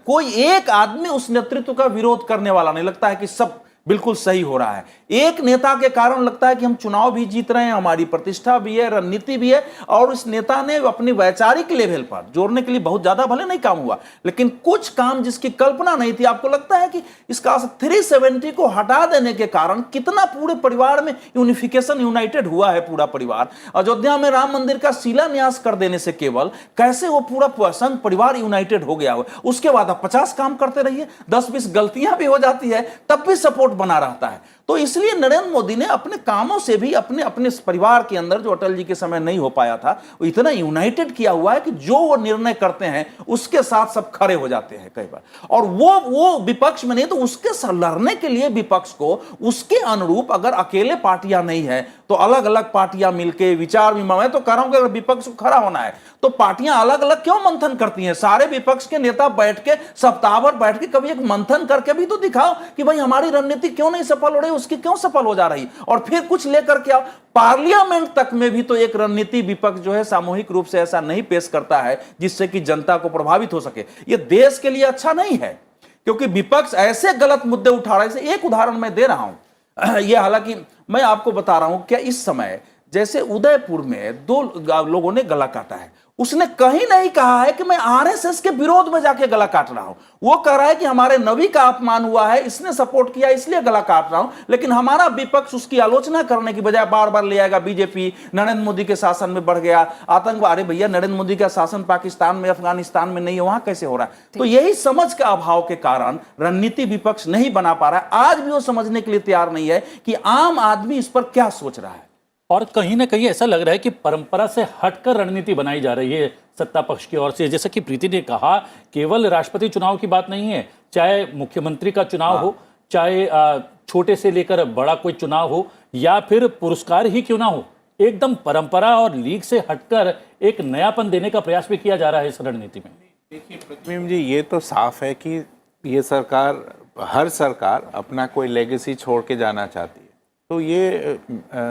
कोई एक आदमी उस नेतृत्व का विरोध करने वाला नहीं, लगता है कि सब बिल्कुल सही हो रहा है। एक नेता के कारण लगता है कि हम चुनाव भी जीत रहे हैं, हमारी प्रतिष्ठा भी है, रणनीति भी है, और इस नेता ने अपनी वैचारिक लेवल पर जोड़ने के लिए बहुत ज्यादा भले नहीं काम हुआ, लेकिन कुछ काम जिसकी कल्पना नहीं थी। आपको लगता है कि इसका 370 को हटा देने के कारण कितना पूरे परिवार में यूनिफिकेशन, यूनाइटेड हुआ है पूरा परिवार। अयोध्या में राम मंदिर का शिलान्यास कर देने से केवल कैसे वो पूरा संघ परिवार यूनाइटेड हो गया हो। उसके बाद आप 50 काम करते रहिए, 10-20 गलतियां भी हो जाती है, तब भी सपोर्ट बना रहता है। तो इसलिए नरेंद्र मोदी ने अपने कामों से भी अपने परिवार के अंदर जो अटल जी के समय नहीं हो पाया था वो इतना यूनाइटेड किया हुआ है कि जो वो निर्णय करते हैं उसके साथ सब खड़े हो जाते हैं कई बार। और वो विपक्ष में नहीं तो उसके साथ लड़ने के लिए विपक्ष को उसके अनुरूप अगर अकेले पार्टियां नहीं है तो अलग अलग पार्टियां मिलकर विचार विमर्श। मैं तो कह रहा हूं कि अगर विपक्ष को खड़ा होना है तो पार्टियां अलग अलग क्यों मंथन करती हैं? सारे विपक्ष के नेता बैठ के सप्ताह भर बैठ के कभी एक मंथन करके भी तो दिखाओ कि भाई हमारी रणनीति क्यों नहीं सफल हो रही, उसकी क्यों सफल हो जा रही, और फिर कुछ लेकर के आओ। पार्लियामेंट तक में भी तो एक रणनीति विपक्ष जो है सामूहिक रूप से ऐसा नहीं पेश करता है जिससे कि जनता को प्रभावित हो सके। यह देश के लिए अच्छा नहीं है, क्योंकि विपक्ष ऐसे गलत मुद्दे उठा रहा है। एक उदाहरण मैं दे रहा हूं, यह हालांकि मैं आपको बता रहा हूं, क्या इस समय जैसे उदयपुर में 2 लोगों ने गला काटा है, उसने कहीं नहीं कहा है कि मैं आरएसएस के विरोध में जाके गला काट रहा हूं। वो कह रहा है कि हमारे नबी का अपमान हुआ है, इसने सपोर्ट किया इसलिए गला काट रहा हूं। लेकिन हमारा विपक्ष उसकी आलोचना करने की बजाय बार बार ले आएगा बीजेपी नरेंद्र मोदी के शासन में बढ़ गया, आतंकवाद। अरे भैया, नरेंद्र मोदी का शासन पाकिस्तान में, अफगानिस्तान में नहीं है, वहां कैसे हो रहा है? तो यही समझ का अभाव के कारण रणनीति विपक्ष नहीं बना पा रहा है। आज भी वो समझने के लिए तैयार नहीं है कि आम आदमी इस पर क्या सोच रहा है। और कहीं ना कहीं ऐसा लग रहा है कि परंपरा से हटकर रणनीति बनाई जा रही है सत्ता पक्ष की ओर से। जैसा कि प्रीति ने कहा, केवल राष्ट्रपति चुनाव की बात नहीं है, चाहे मुख्यमंत्री का चुनाव हो, चाहे छोटे से लेकर बड़ा कोई चुनाव हो, या फिर पुरस्कार ही क्यों ना हो, एकदम परंपरा और लीग से हटकर एक नयापन देने का प्रयास भी किया जा रहा है इस रणनीति में। देखिए प्रतिबिंब जी, ये तो साफ है कि ये सरकार, हर सरकार अपना कोई लेगेसी छोड़ के जाना चाहती है। तो ये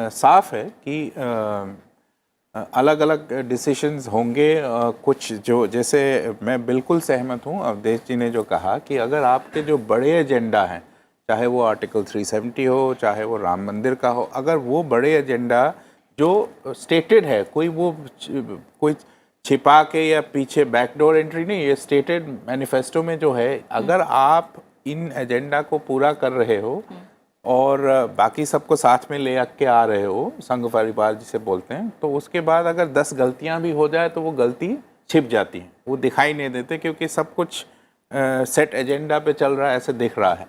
साफ है कि अलग अलग डिसीशंस होंगे। कुछ जो, जैसे मैं बिल्कुल सहमत हूँ अवधेश जी ने जो कहा कि अगर आपके जो बड़े एजेंडा हैं, चाहे वो आर्टिकल 370 हो, चाहे वो राम मंदिर का हो, अगर वो बड़े एजेंडा जो स्टेटेड है, कोई छिपा के या पीछे बैकडोर एंट्री नहीं, ये स्टेटेड मैनिफेस्टो में जो है, अगर आप इन एजेंडा को पूरा कर रहे हो और बाकी सबको साथ में ले के आ रहे हो, संघ परिवार जिसे बोलते हैं, तो उसके बाद अगर 10 गलतियां भी हो जाए तो वो गलती छिप जाती हैं, वो दिखाई नहीं देते, क्योंकि सब कुछ सेट एजेंडा पे चल रहा है, ऐसे दिख रहा है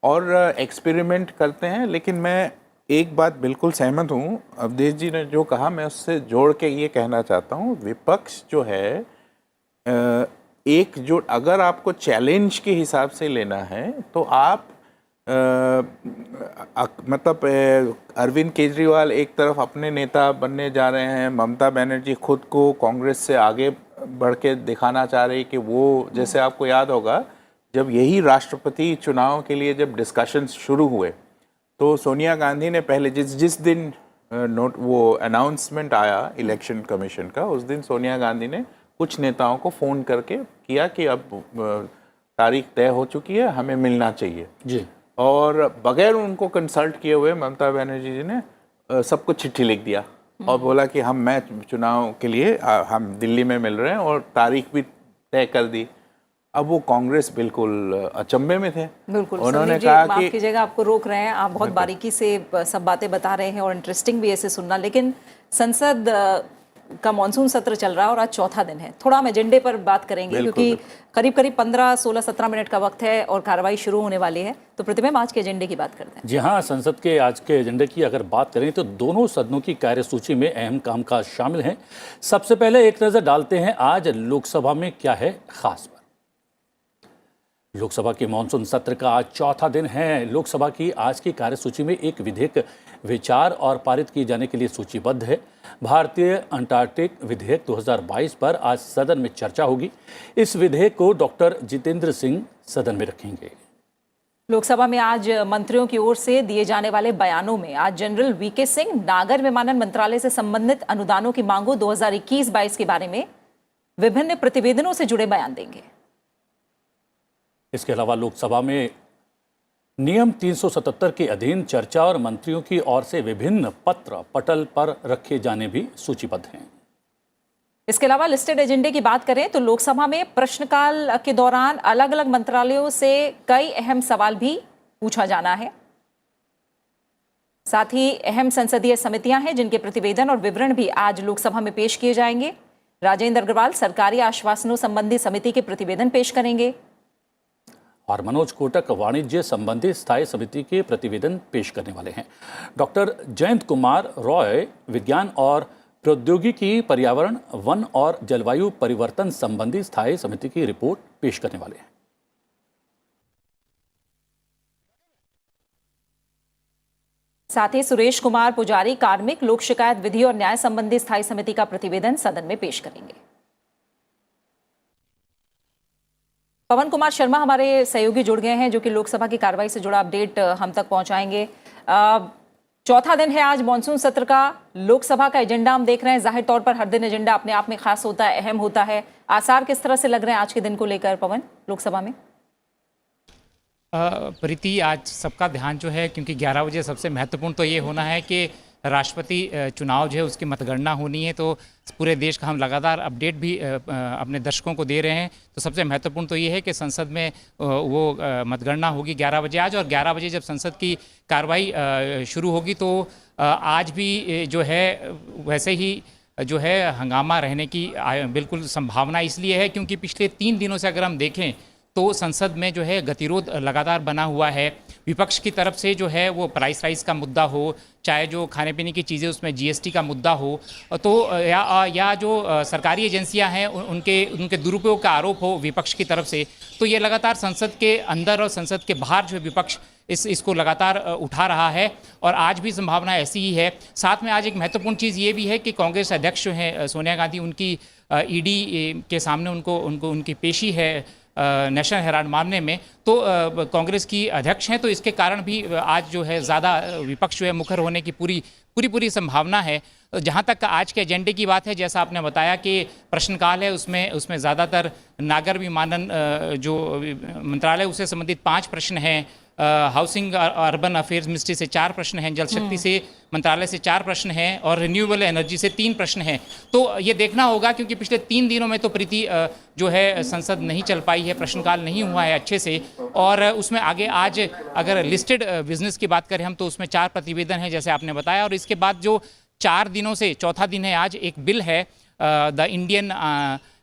और एक्सपेरिमेंट करते हैं। लेकिन मैं एक बात बिल्कुल सहमत हूँ अवधेश जी ने जो कहा, मैं उससे जोड़ के ये कहना चाहता हूँ, विपक्ष जो है एकजुट, अगर आपको चैलेंज के हिसाब से लेना है तो आप मतलब अरविंद केजरीवाल एक तरफ अपने नेता बनने जा रहे हैं, ममता बनर्जी खुद को कांग्रेस से आगे बढ़ के दिखाना चाह रही कि वो, जैसे आपको याद होगा जब यही राष्ट्रपति चुनाव के लिए जब डिस्कशंस शुरू हुए तो सोनिया गांधी ने पहले जिस दिन वो अनाउंसमेंट आया इलेक्शन कमीशन का, उस दिन सोनिया गांधी ने कुछ नेताओं को फ़ोन करके किया कि अब तारीख तय हो चुकी है, हमें मिलना चाहिए जी। और बगैर उनको कंसल्ट किए हुए ममता बनर्जी जी ने सबको चिट्ठी लिख दिया और बोला कि मैं चुनाव के लिए हम दिल्ली में मिल रहे हैं और तारीख भी तय कर दी। अब वो कांग्रेस बिल्कुल अचंभे में थे। बिल्कुल, उन्होंने कहा कि माफ कीजिएगा, आपको रोक रहे हैं, आप बहुत बारीकी से सब बातें बता रहे हैं और इंटरेस्टिंग भी ऐसे सुनना, लेकिन संसद का मॉनसून सत्र चल रहा है और आज चौथा दिन है। थोड़ा हम एजेंडे पर बात करेंगे क्योंकि करीब 15, 16, 17 मिनट का वक्त है और कार्रवाई शुरू होने वाली है। तो प्रतिबिंब, आज के एजेंडे की बात करते हैं। जी हाँ, संसद के आज के एजेंडे की अगर बात करें तो दोनों सदनों की कार्यसूची में अहम कामकाज शामिल हैं। सबसे पहले एक नज़र डालते हैं आज लोकसभा में क्या है खास। लोकसभा के मानसून सत्र का आज चौथा दिन है। लोकसभा की आज की कार्यसूची में एक विधेयक विचार और पारित किए जाने के लिए सूचीबद्ध है। भारतीय अंटार्कटिक विधेयक 2022 पर आज सदन में चर्चा होगी। इस विधेयक को डॉक्टर जितेंद्र सिंह सदन में रखेंगे। लोकसभा में आज मंत्रियों की ओर से दिए जाने वाले बयानों में आज जनरल वीके सिंह नागर विमानन मंत्रालय से संबंधित अनुदानों की मांगों 2021-22 के बारे में विभिन्न प्रतिवेदनों से जुड़े बयान देंगे। इसके अलावा लोकसभा में नियम 377 के अधीन चर्चा और मंत्रियों की ओर से विभिन्न पत्र पटल पर रखे जाने भी सूचीबद्ध हैं। इसके अलावा लिस्टेड एजेंडे की बात करें तो लोकसभा में प्रश्नकाल के दौरान अलग अलग मंत्रालयों से कई अहम सवाल भी पूछा जाना है। साथ ही अहम संसदीय समितियां हैं जिनके प्रतिवेदन और विवरण भी आज लोकसभा में पेश किए जाएंगे। राजेंद्र अग्रवाल सरकारी आश्वासनों संबंधी समिति के प्रतिवेदन पेश करेंगे और मनोज कोटक वाणिज्य संबंधी स्थायी समिति के प्रतिवेदन पेश करने वाले हैं। डॉक्टर जयंत कुमार रॉय विज्ञान और प्रौद्योगिकी, पर्यावरण, वन और जलवायु परिवर्तन संबंधी स्थायी समिति की रिपोर्ट पेश करने वाले हैं। साथ ही सुरेश कुमार पुजारी कार्मिक, लोक शिकायत विधि और न्याय संबंधी स्थायी समिति का प्रतिवेदन सदन में पेश करेंगे। पवन कुमार शर्मा हमारे सहयोगी जुड़ गए हैं जो कि लोकसभा की कार्रवाई से जुड़ा अपडेट हम तक पहुंचाएंगे। चौथा दिन है आज मॉनसून सत्र का। लोकसभा का एजेंडा हम देख रहे हैं, जाहिर तौर पर हर दिन एजेंडा अपने आप में खास होता है, अहम होता है। आसार किस तरह से लग रहे हैं आज के दिन को लेकर पवन लोकसभा में? प्रीति, आज सबका ध्यान जो है, क्योंकि 11 बजे सबसे महत्वपूर्ण तो ये होना है कि राष्ट्रपति चुनाव जो है उसकी मतगणना होनी है, तो पूरे देश का हम लगातार अपडेट भी अपने दर्शकों को दे रहे हैं। तो सबसे महत्वपूर्ण तो ये है कि संसद में वो मतगणना होगी 11 बजे आज, और 11 बजे जब संसद की कार्रवाई शुरू होगी तो आज भी जो है वैसे ही जो है हंगामा रहने की बिल्कुल संभावना इसलिए है क्योंकि पिछले 3 दिनों से अगर हम देखें तो संसद में जो है गतिरोध लगातार बना हुआ है। विपक्ष की तरफ से जो है वो प्राइस राइज का मुद्दा हो, चाहे जो खाने पीने की चीज़ें उसमें जीएसटी का मुद्दा हो, तो या जो सरकारी एजेंसियां हैं उनके दुरुपयोग का आरोप हो विपक्ष की तरफ से, तो ये लगातार संसद के अंदर और संसद के बाहर जो विपक्ष इसको लगातार उठा रहा है और आज भी संभावना ऐसी ही है। साथ में आज एक महत्वपूर्ण चीज़ ये भी है कि कांग्रेस अध्यक्ष जो हैं सोनिया गांधी, उनकी ईडी के सामने उनकी पेशी है नेशनल हेराल्ड मामले में, तो कांग्रेस की अध्यक्ष हैं, तो इसके कारण भी आज जो है ज़्यादा विपक्ष जो है मुखर होने की पूरी संभावना है। जहाँ तक आज के एजेंडे की बात है, जैसा आपने बताया कि प्रश्नकाल है, उसमें ज़्यादातर नागर विमानन जो मंत्रालय उससे संबंधित 5 प्रश्न हैं, हाउसिंग अर्बन अफेयर्स मिनिस्ट्री से 4 प्रश्न हैं, जल शक्ति से मंत्रालय से 4 प्रश्न हैं और रिन्यूएबल एनर्जी से 3 प्रश्न हैं। तो ये देखना होगा क्योंकि पिछले 3 दिनों में तो प्रीति जो है संसद नहीं चल पाई है, प्रश्नकाल नहीं हुआ है अच्छे से, और उसमें आगे आज अगर लिस्टेड बिजनेस की बात करें हम तो उसमें 4 प्रतिवेदन हैं जैसे आपने बताया, और इसके बाद जो 4 दिनों से चौथा दिन है आज, एक बिल है द इंडियन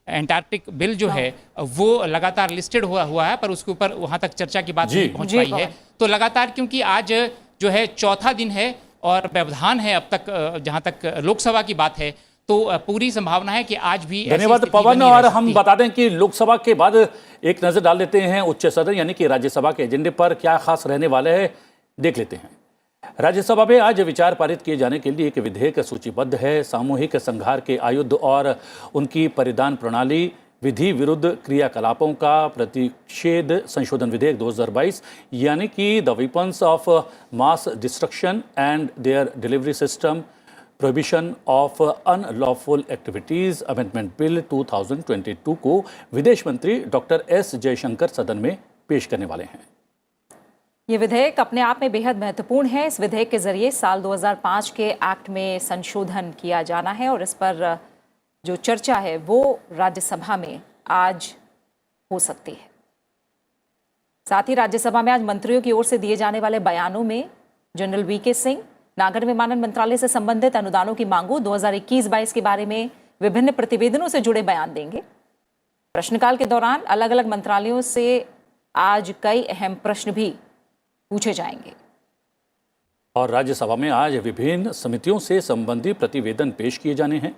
एंटार्क्टिक बिल जो है वो लगातार लिस्टेड हुआ है पर उसके ऊपर वहां तक चर्चा की बात नहीं पहुंच पाई है। तो लगातार क्योंकि आज जो है चौथा दिन है और व्यवधान है अब तक जहां तक लोकसभा की बात है, तो पूरी संभावना है कि आज भी। धन्यवाद पवन। और हम बता दें कि लोकसभा के बाद एक नजर डाल लेते हैं उच्च सदन यानी कि राज्यसभा के एजेंडे पर क्या खास रहने वाले हैं, देख लेते हैं। राज्यसभा में आज विचार पारित किए जाने के लिए एक विधेयक सूचीबद्ध है। सामूहिक संघार के आयुध और उनकी परिधान प्रणाली विधि विरुद्ध क्रियाकलापों का प्रतिषेध संशोधन विधेयक 2022 यानी कि the weapons of mass destruction and there delivery system prohibition of unlawful activities amendment bill 2022 को विदेश मंत्री डॉक्टर एस जयशंकर सदन में पेश करने वाले हैं। ये विधेयक अपने आप में बेहद महत्वपूर्ण है। इस विधेयक के जरिए साल 2005 के एक्ट में संशोधन किया जाना है और इस पर जो चर्चा है वो राज्यसभा में आज हो सकती है। साथ ही राज्यसभा में आज मंत्रियों की ओर से दिए जाने वाले बयानों में जनरल वीके सिंह नागर विमानन मंत्रालय से संबंधित अनुदानों की मांगों 2021-22 के बारे में विभिन्न प्रतिवेदनों से जुड़े बयान देंगे। प्रश्नकाल के दौरान अलग अलग मंत्रालयों से आज कई अहम प्रश्न भी पूछे जाएंगे। और राज्यसभा में आज विभिन्न समितियों से संबंधी प्रतिवेदन पेश किए जाने हैं।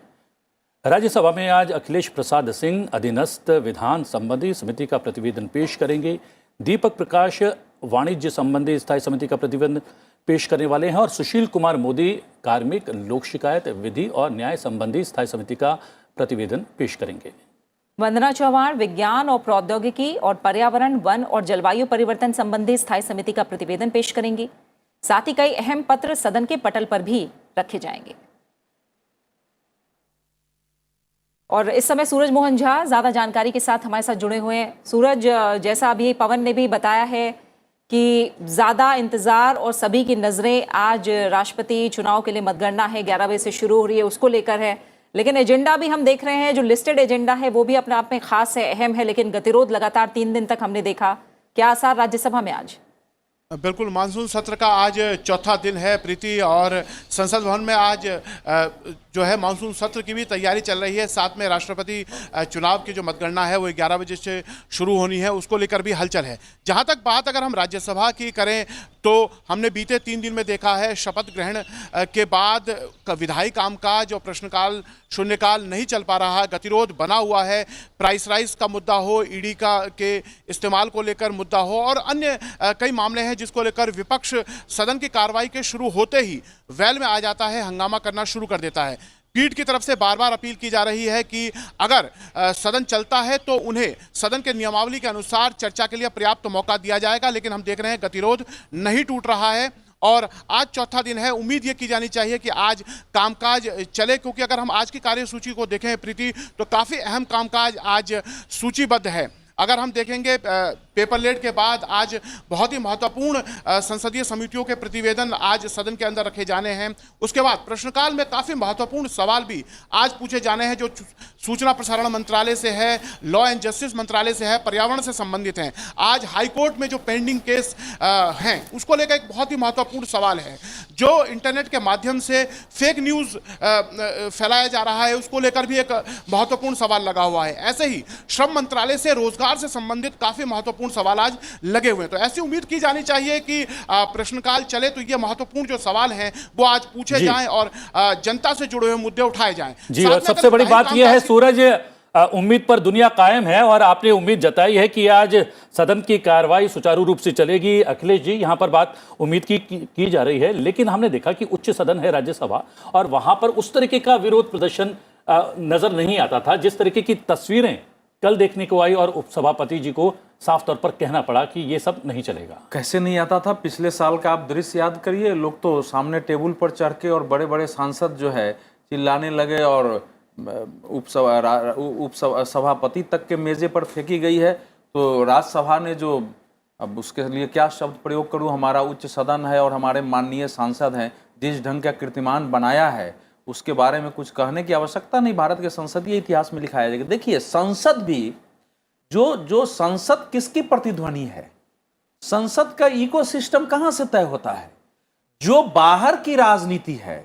राज्यसभा में आज अखिलेश प्रसाद सिंह अधीनस्थ विधान संबंधी समिति का प्रतिवेदन पेश करेंगे। दीपक प्रकाश वाणिज्य संबंधी स्थायी समिति का प्रतिवेदन पेश करने वाले हैं और सुशील कुमार मोदी कार्मिक, लोक शिकायत विधि और न्याय संबंधी स्थायी समिति का प्रतिवेदन पेश करेंगे। वंदना चौहान विज्ञान और प्रौद्योगिकी और पर्यावरण, वन और जलवायु परिवर्तन संबंधी स्थायी समिति का प्रतिवेदन पेश करेंगी। साथ ही कई अहम पत्र सदन के पटल पर भी रखे जाएंगे। और इस समय सूरज मोहन झा ज्यादा जानकारी के साथ हमारे साथ जुड़े हुए हैं। सूरज, जैसा अभी पवन ने भी बताया है कि ज्यादा इंतजार और सभी की नजरें आज राष्ट्रपति चुनाव के लिए मतगणना है 11 बजे से शुरू हो रही है, उसको लेकर है। लेकिन एजेंडा भी हम देख रहे हैं, जो लिस्टेड एजेंडा है वो भी अपने आप में खास है, अहम है, लेकिन गतिरोध लगातार 3 दिन तक हमने देखा। क्या आसार राज्यसभा में आज? बिल्कुल, मानसून सत्र का आज चौथा दिन है प्रीति, और संसद भवन में आज जो है मानसून सत्र की भी तैयारी चल रही है। साथ में राष्ट्रपति चुनाव की जो मतगणना है वो 11 बजे से शुरू होनी है, उसको लेकर भी हलचल है। जहां तक बात अगर हम राज्यसभा की करें तो हमने बीते 3 दिन में देखा है शपथ ग्रहण के बाद विधायी कामकाज और प्रश्नकाल शून्यकाल नहीं चल पा रहा है, गतिरोध बना हुआ है। प्राइस राइज का मुद्दा हो, ईडी के इस्तेमाल को लेकर मुद्दा हो और अन्य कई मामले हैं जिसको लेकर विपक्ष सदन की कार्रवाई के शुरू होते ही वेल में आ जाता है, हंगामा करना शुरू कर देता है। पीठ की तरफ से बार बार अपील की जा रही है कि अगर सदन चलता है तो उन्हें सदन के नियमावली के अनुसार चर्चा के लिए पर्याप्त मौका दिया जाएगा, लेकिन हम देख रहे हैं गतिरोध नहीं टूट रहा है। और आज चौथा दिन है, उम्मीद ये की जानी चाहिए कि आज कामकाज चले, क्योंकि अगर हम आज की कार्यसूची को देखें प्रीति तो काफ़ी अहम कामकाज आज सूचीबद्ध है। अगर हम देखेंगे पेपर लेट के बाद आज बहुत ही महत्वपूर्ण संसदीय समितियों के प्रतिवेदन आज सदन के अंदर रखे जाने हैं। उसके बाद प्रश्नकाल में काफ़ी महत्वपूर्ण सवाल भी आज पूछे जाने हैं, जो सूचना प्रसारण मंत्रालय से है, लॉ एंड जस्टिस मंत्रालय से है, पर्यावरण से संबंधित हैं। आज हाईकोर्ट में जो पेंडिंग केस हैं उसको लेकर एक बहुत ही महत्वपूर्ण सवाल है। जो इंटरनेट के माध्यम से फेक न्यूज़ फैलाया जा रहा है उसको लेकर भी एक महत्वपूर्ण सवाल लगा हुआ है। ऐसे ही श्रम मंत्रालय से रोजगार से संबंधित काफ़ी महत्वपूर्ण सवाल आज लगे हुए हैं। तो ऐसी उम्मीद की जानी चाहिए कि प्रश्नकाल चले तो ये महत्वपूर्ण जो सवाल हैं वो आज पूछे जाएं और जनता से जुड़े हुए मुद्दे उठाए जाएं। जी, और सबसे बड़ी बात यह है सूरज, उम्मीद पर दुनिया कायम है और आपने उम्मीद जताई है कि आज सदन की कार्रवाई सुचारू रूप से चलेगी। अखिलेश जी, यहाँ पर बात उम्मीद की जा रही है, लेकिन हमने देखा कि उच्च सदन है राज्यसभा और वहां पर उस तरीके का विरोध प्रदर्शन नजर नहीं आता था जिस तरीके की तस्वीरें कल देखने को आई, और उपसभापति जी को साफ तौर पर कहना पड़ा कि ये सब नहीं चलेगा। कैसे नहीं आता था? पिछले साल का आप दृश्य याद करिए, लोग तो सामने टेबल पर चढ़ के और बड़े बड़े सांसद जो है चिल्लाने लगे और उपसभापति तक के मेजे पर फेंकी गई है। तो राज्यसभा ने जो, अब उसके लिए क्या शब्द प्रयोग करूं, हमारा उच्च सदन है और हमारे माननीय सांसद हैं, जिस ढंग का कीर्तिमान बनाया है उसके बारे में कुछ कहने की आवश्यकता नहीं। भारत के संसदीय इतिहास में लिखाया जाएगा। देखिए, संसद भी जो संसद किसकी प्रतिध्वनि है, संसद का इकोसिस्टम कहां से तय होता है? जो बाहर की राजनीति है।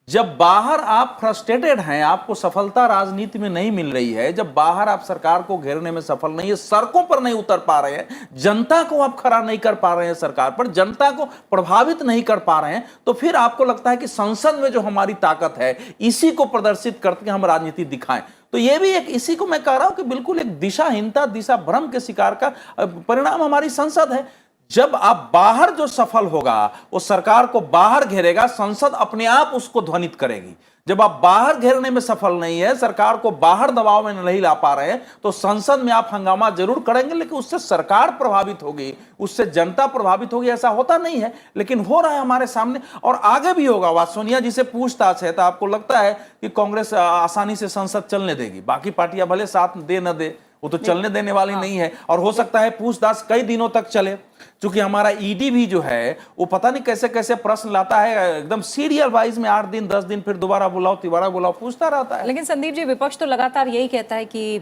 जब बाहर आप फ्रस्ट्रेटेड हैं, आपको सफलता राजनीति में नहीं मिल रही है, जब बाहर आप सरकार को घेरने में सफल नहीं है, सड़कों पर नहीं उतर पा रहे हैं, जनता को आप खड़ा नहीं कर पा रहे हैं सरकार पर, जनता को प्रभावित नहीं कर पा रहे हैं, तो फिर आपको लगता है कि संसद में जो हमारी ताकत है इसी को प्रदर्शित करके हम राजनीति दिखाएं। तो ये भी एक, इसी को मैं कह रहा हूं कि बिल्कुल एक दिशाहीनता, दिशा भ्रम के शिकार का परिणाम हमारी संसद है। जब आप बाहर जो सफल होगा वो सरकार को बाहर घेरेगा, संसद अपने आप उसको ध्वनित करेगी। जब आप बाहर घेरने में सफल नहीं है, सरकार को बाहर दबाव में नहीं ला पा रहे हैं, तो संसद में आप हंगामा जरूर करेंगे, लेकिन उससे सरकार प्रभावित होगी, उससे जनता प्रभावित होगी। ऐसा होता नहीं है, लेकिन हो रहा है हमारे सामने और आगे भी होगा। वह सोनिया जी से पूछताछ है, तो आपको लगता है कि कांग्रेस आसानी से संसद चलने देगी? बाकी पार्टियां भले साथ दे न दे, वो तो चलने देने वाली नहीं है। और हो सकता है पूछताछ कई दिनों तक चले, क्योंकि हमारा ईडी भी जो है वो पता नहीं कैसे कैसे प्रश्न लाता है, एकदम सीरियल वाइज में 8 दिन 10 दिन, फिर दोबारा बुलाओ तिबारा बुलाओ, पूछता रहता है। लेकिन संदीप जी, विपक्ष तो लगातार यही कहता है कि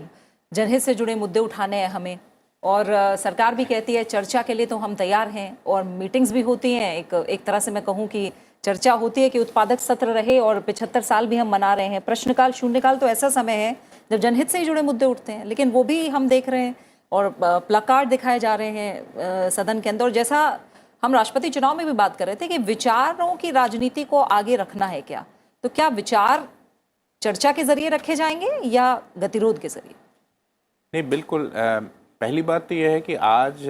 जनहित से जुड़े मुद्दे उठाने हैं हमें, और सरकार भी कहती है चर्चा के लिए तो हम तैयार हैं, और मीटिंग्स भी होती हैं। एक तरह से मैं कहूँ कि चर्चा होती है कि उत्पादक सत्र रहे, और 75 साल भी हम मना रहे हैं। प्रश्नकाल शून्यकाल तो ऐसा समय है जब जनहित से ही जुड़े मुद्दे उठते हैं, लेकिन वो भी हम देख रहे हैं और प्लकार्ड दिखाए जा रहे हैं सदन के अंदर। और जैसा हम राष्ट्रपति चुनाव में भी बात कर रहे थे कि विचारों की राजनीति को आगे रखना है क्या, तो क्या विचार चर्चा के जरिए रखे जाएंगे या गतिरोध के जरिए? नहीं, बिल्कुल। पहली बात तो यह है कि आज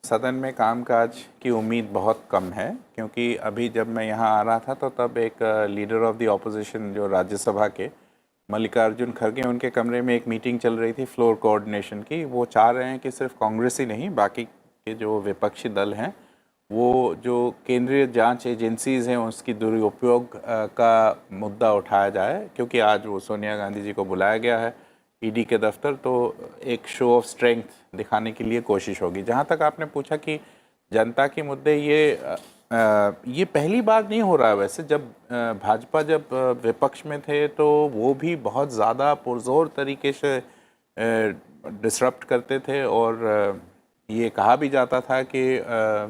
सदन में कामकाज की उम्मीद बहुत कम है, क्योंकि अभी जब मैं यहाँ आ रहा था तो तब एक लीडर ऑफ द ऑपोजिशन जो राज्यसभा के मल्लिकार्जुन खड़गे उनके कमरे में एक मीटिंग चल रही थी फ्लोर कोऑर्डिनेशन की। वो चाह रहे हैं कि सिर्फ कांग्रेस ही नहीं, बाकी के जो विपक्षी दल हैं वो जो केंद्रीय जांच एजेंसीज हैं उसकी दुरुपयोग का मुद्दा उठाया जाए, क्योंकि आज वो सोनिया गांधी जी को बुलाया गया है ईडी के दफ्तर, तो एक शो ऑफ स्ट्रेंथ दिखाने के लिए कोशिश होगी। जहाँ तक आपने पूछा कि जनता के मुद्दे, ये पहली बार नहीं हो रहा है। वैसे जब भाजपा जब विपक्ष में थे तो वो भी बहुत ज़्यादा पुरजोर तरीके से डिसरप्ट करते थे, और ये कहा भी जाता था कि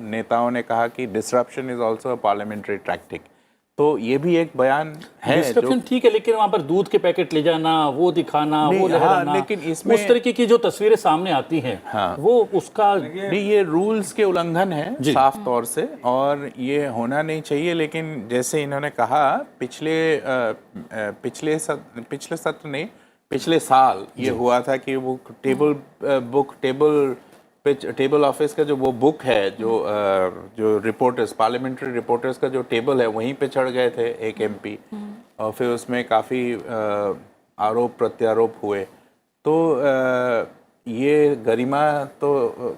नेताओं ने कहा कि disruption is also a parliamentary tactic. तो ये भी एक बयान है। डिस्ट्रप्शन ठीक है, लेकिन वहां पर दूध के पैकेट ले जाना, वो दिखाना, वो लहराना, लेकिन इसमें उस तरीके की जो तस्वीरें सामने आती हैं, वो उसका नहीं, ये रूल्स के उल्लंघन है साफ तौर से, और ये होना नहीं चाहिए। लेकिन जैसे इन्होंने कहा पिछले साल ये हुआ था कि वो टेबल ऑफिस का जो वो बुक है, जो रिपोर्टर्स, पार्लियामेंट्री रिपोर्टर्स का जो टेबल है, वहीं पे चढ़ गए थे एक एमपी, और फिर उसमें काफ़ी आरोप प्रत्यारोप हुए। तो ये गरिमा, तो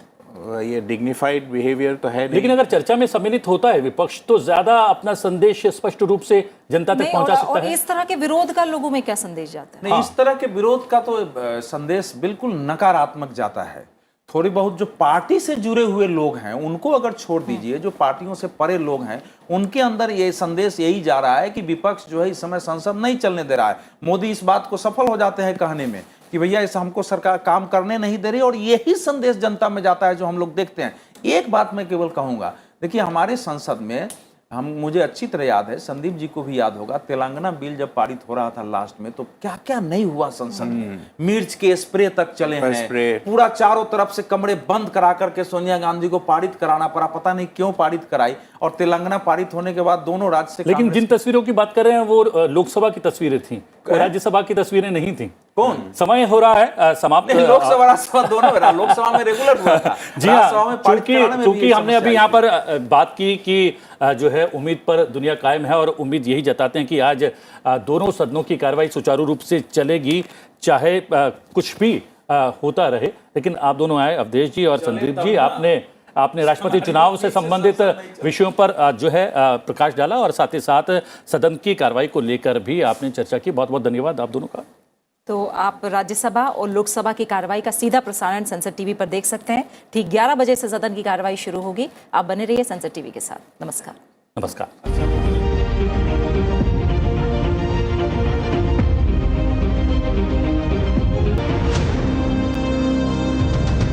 ये डिग्निफाइड बिहेवियर तो है नहीं। लेकिन अगर चर्चा में सम्मिलित होता है विपक्ष तो ज्यादा अपना संदेश स्पष्ट रूप से जनता तक पहुंचा सकता और है। इस तरह के विरोध का लोगों में क्या संदेश जाता है? नहीं, इस तरह के विरोध का तो संदेश बिल्कुल नकारात्मक जाता है। थोड़ी बहुत जो पार्टी से जुड़े हुए लोग हैं उनको अगर छोड़ दीजिए, जो पार्टियों से परे लोग हैं उनके अंदर ये संदेश यही जा रहा है कि विपक्ष जो है इस समय संसद नहीं चलने दे रहा है। मोदी इस बात को सफल हो जाते हैं कहने में कि भैया इस हमको सरकार काम करने नहीं दे रही, और यही संदेश जनता में जाता है जो हम लोग देखते हैं। एक बात मैं केवल कहूंगा, देखिए हमारे संसद में मुझे अच्छी तरह याद है, संदीप जी को भी याद होगा, तेलंगाना बिल जब पारित हो रहा था लास्ट में, तो क्या क्या नहीं हुआ संसद में। मिर्च के स्प्रे तक चले हैं, पूरा चारों तरफ से कमरे बंद करा करके सोनिया गांधी को पारित कराना पड़ा, पता नहीं क्यों पारित कराई। और तेलंगाना पारित होने के बाद दोनों राज्य से, लेकिन जिन तस्वीरों की बात कर रहे हैं वो लोकसभा की तस्वीरें थी, राज्यसभा की तस्वीरें नहीं थी। कौन? समय हो रहा है समाप्त। लोकसभा राज्यसभा दोनों में रहा, लोकसभा में रेगुलर हुआ था। जी हाँ, क्योंकि हमने अभी यहाँ पर बात की कि जो है उम्मीद पर दुनिया कायम है, और उम्मीद यही जताते हैं कि आज दोनों सदनों की कार्रवाई सुचारू रूप से चलेगी, चाहे कुछ भी होता रहे। लेकिन आप दोनों आए, अवधेश जी और संदीप जी, आपने राष्ट्रपति चुनाव से संबंधित विषयों पर जो है प्रकाश डाला, और साथ ही साथ सदन की कार्रवाई को लेकर भी आपने चर्चा की। बहुत बहुत धन्यवाद आप दोनों का। तो आप राज्यसभा और लोकसभा की कार्रवाई का सीधा प्रसारण संसद टीवी पर देख सकते हैं। ठीक 11 बजे से सदन की कार्रवाई शुरू होगी। आप बने रहिए संसद टीवी के साथ। नमस्कार। नमस्कार।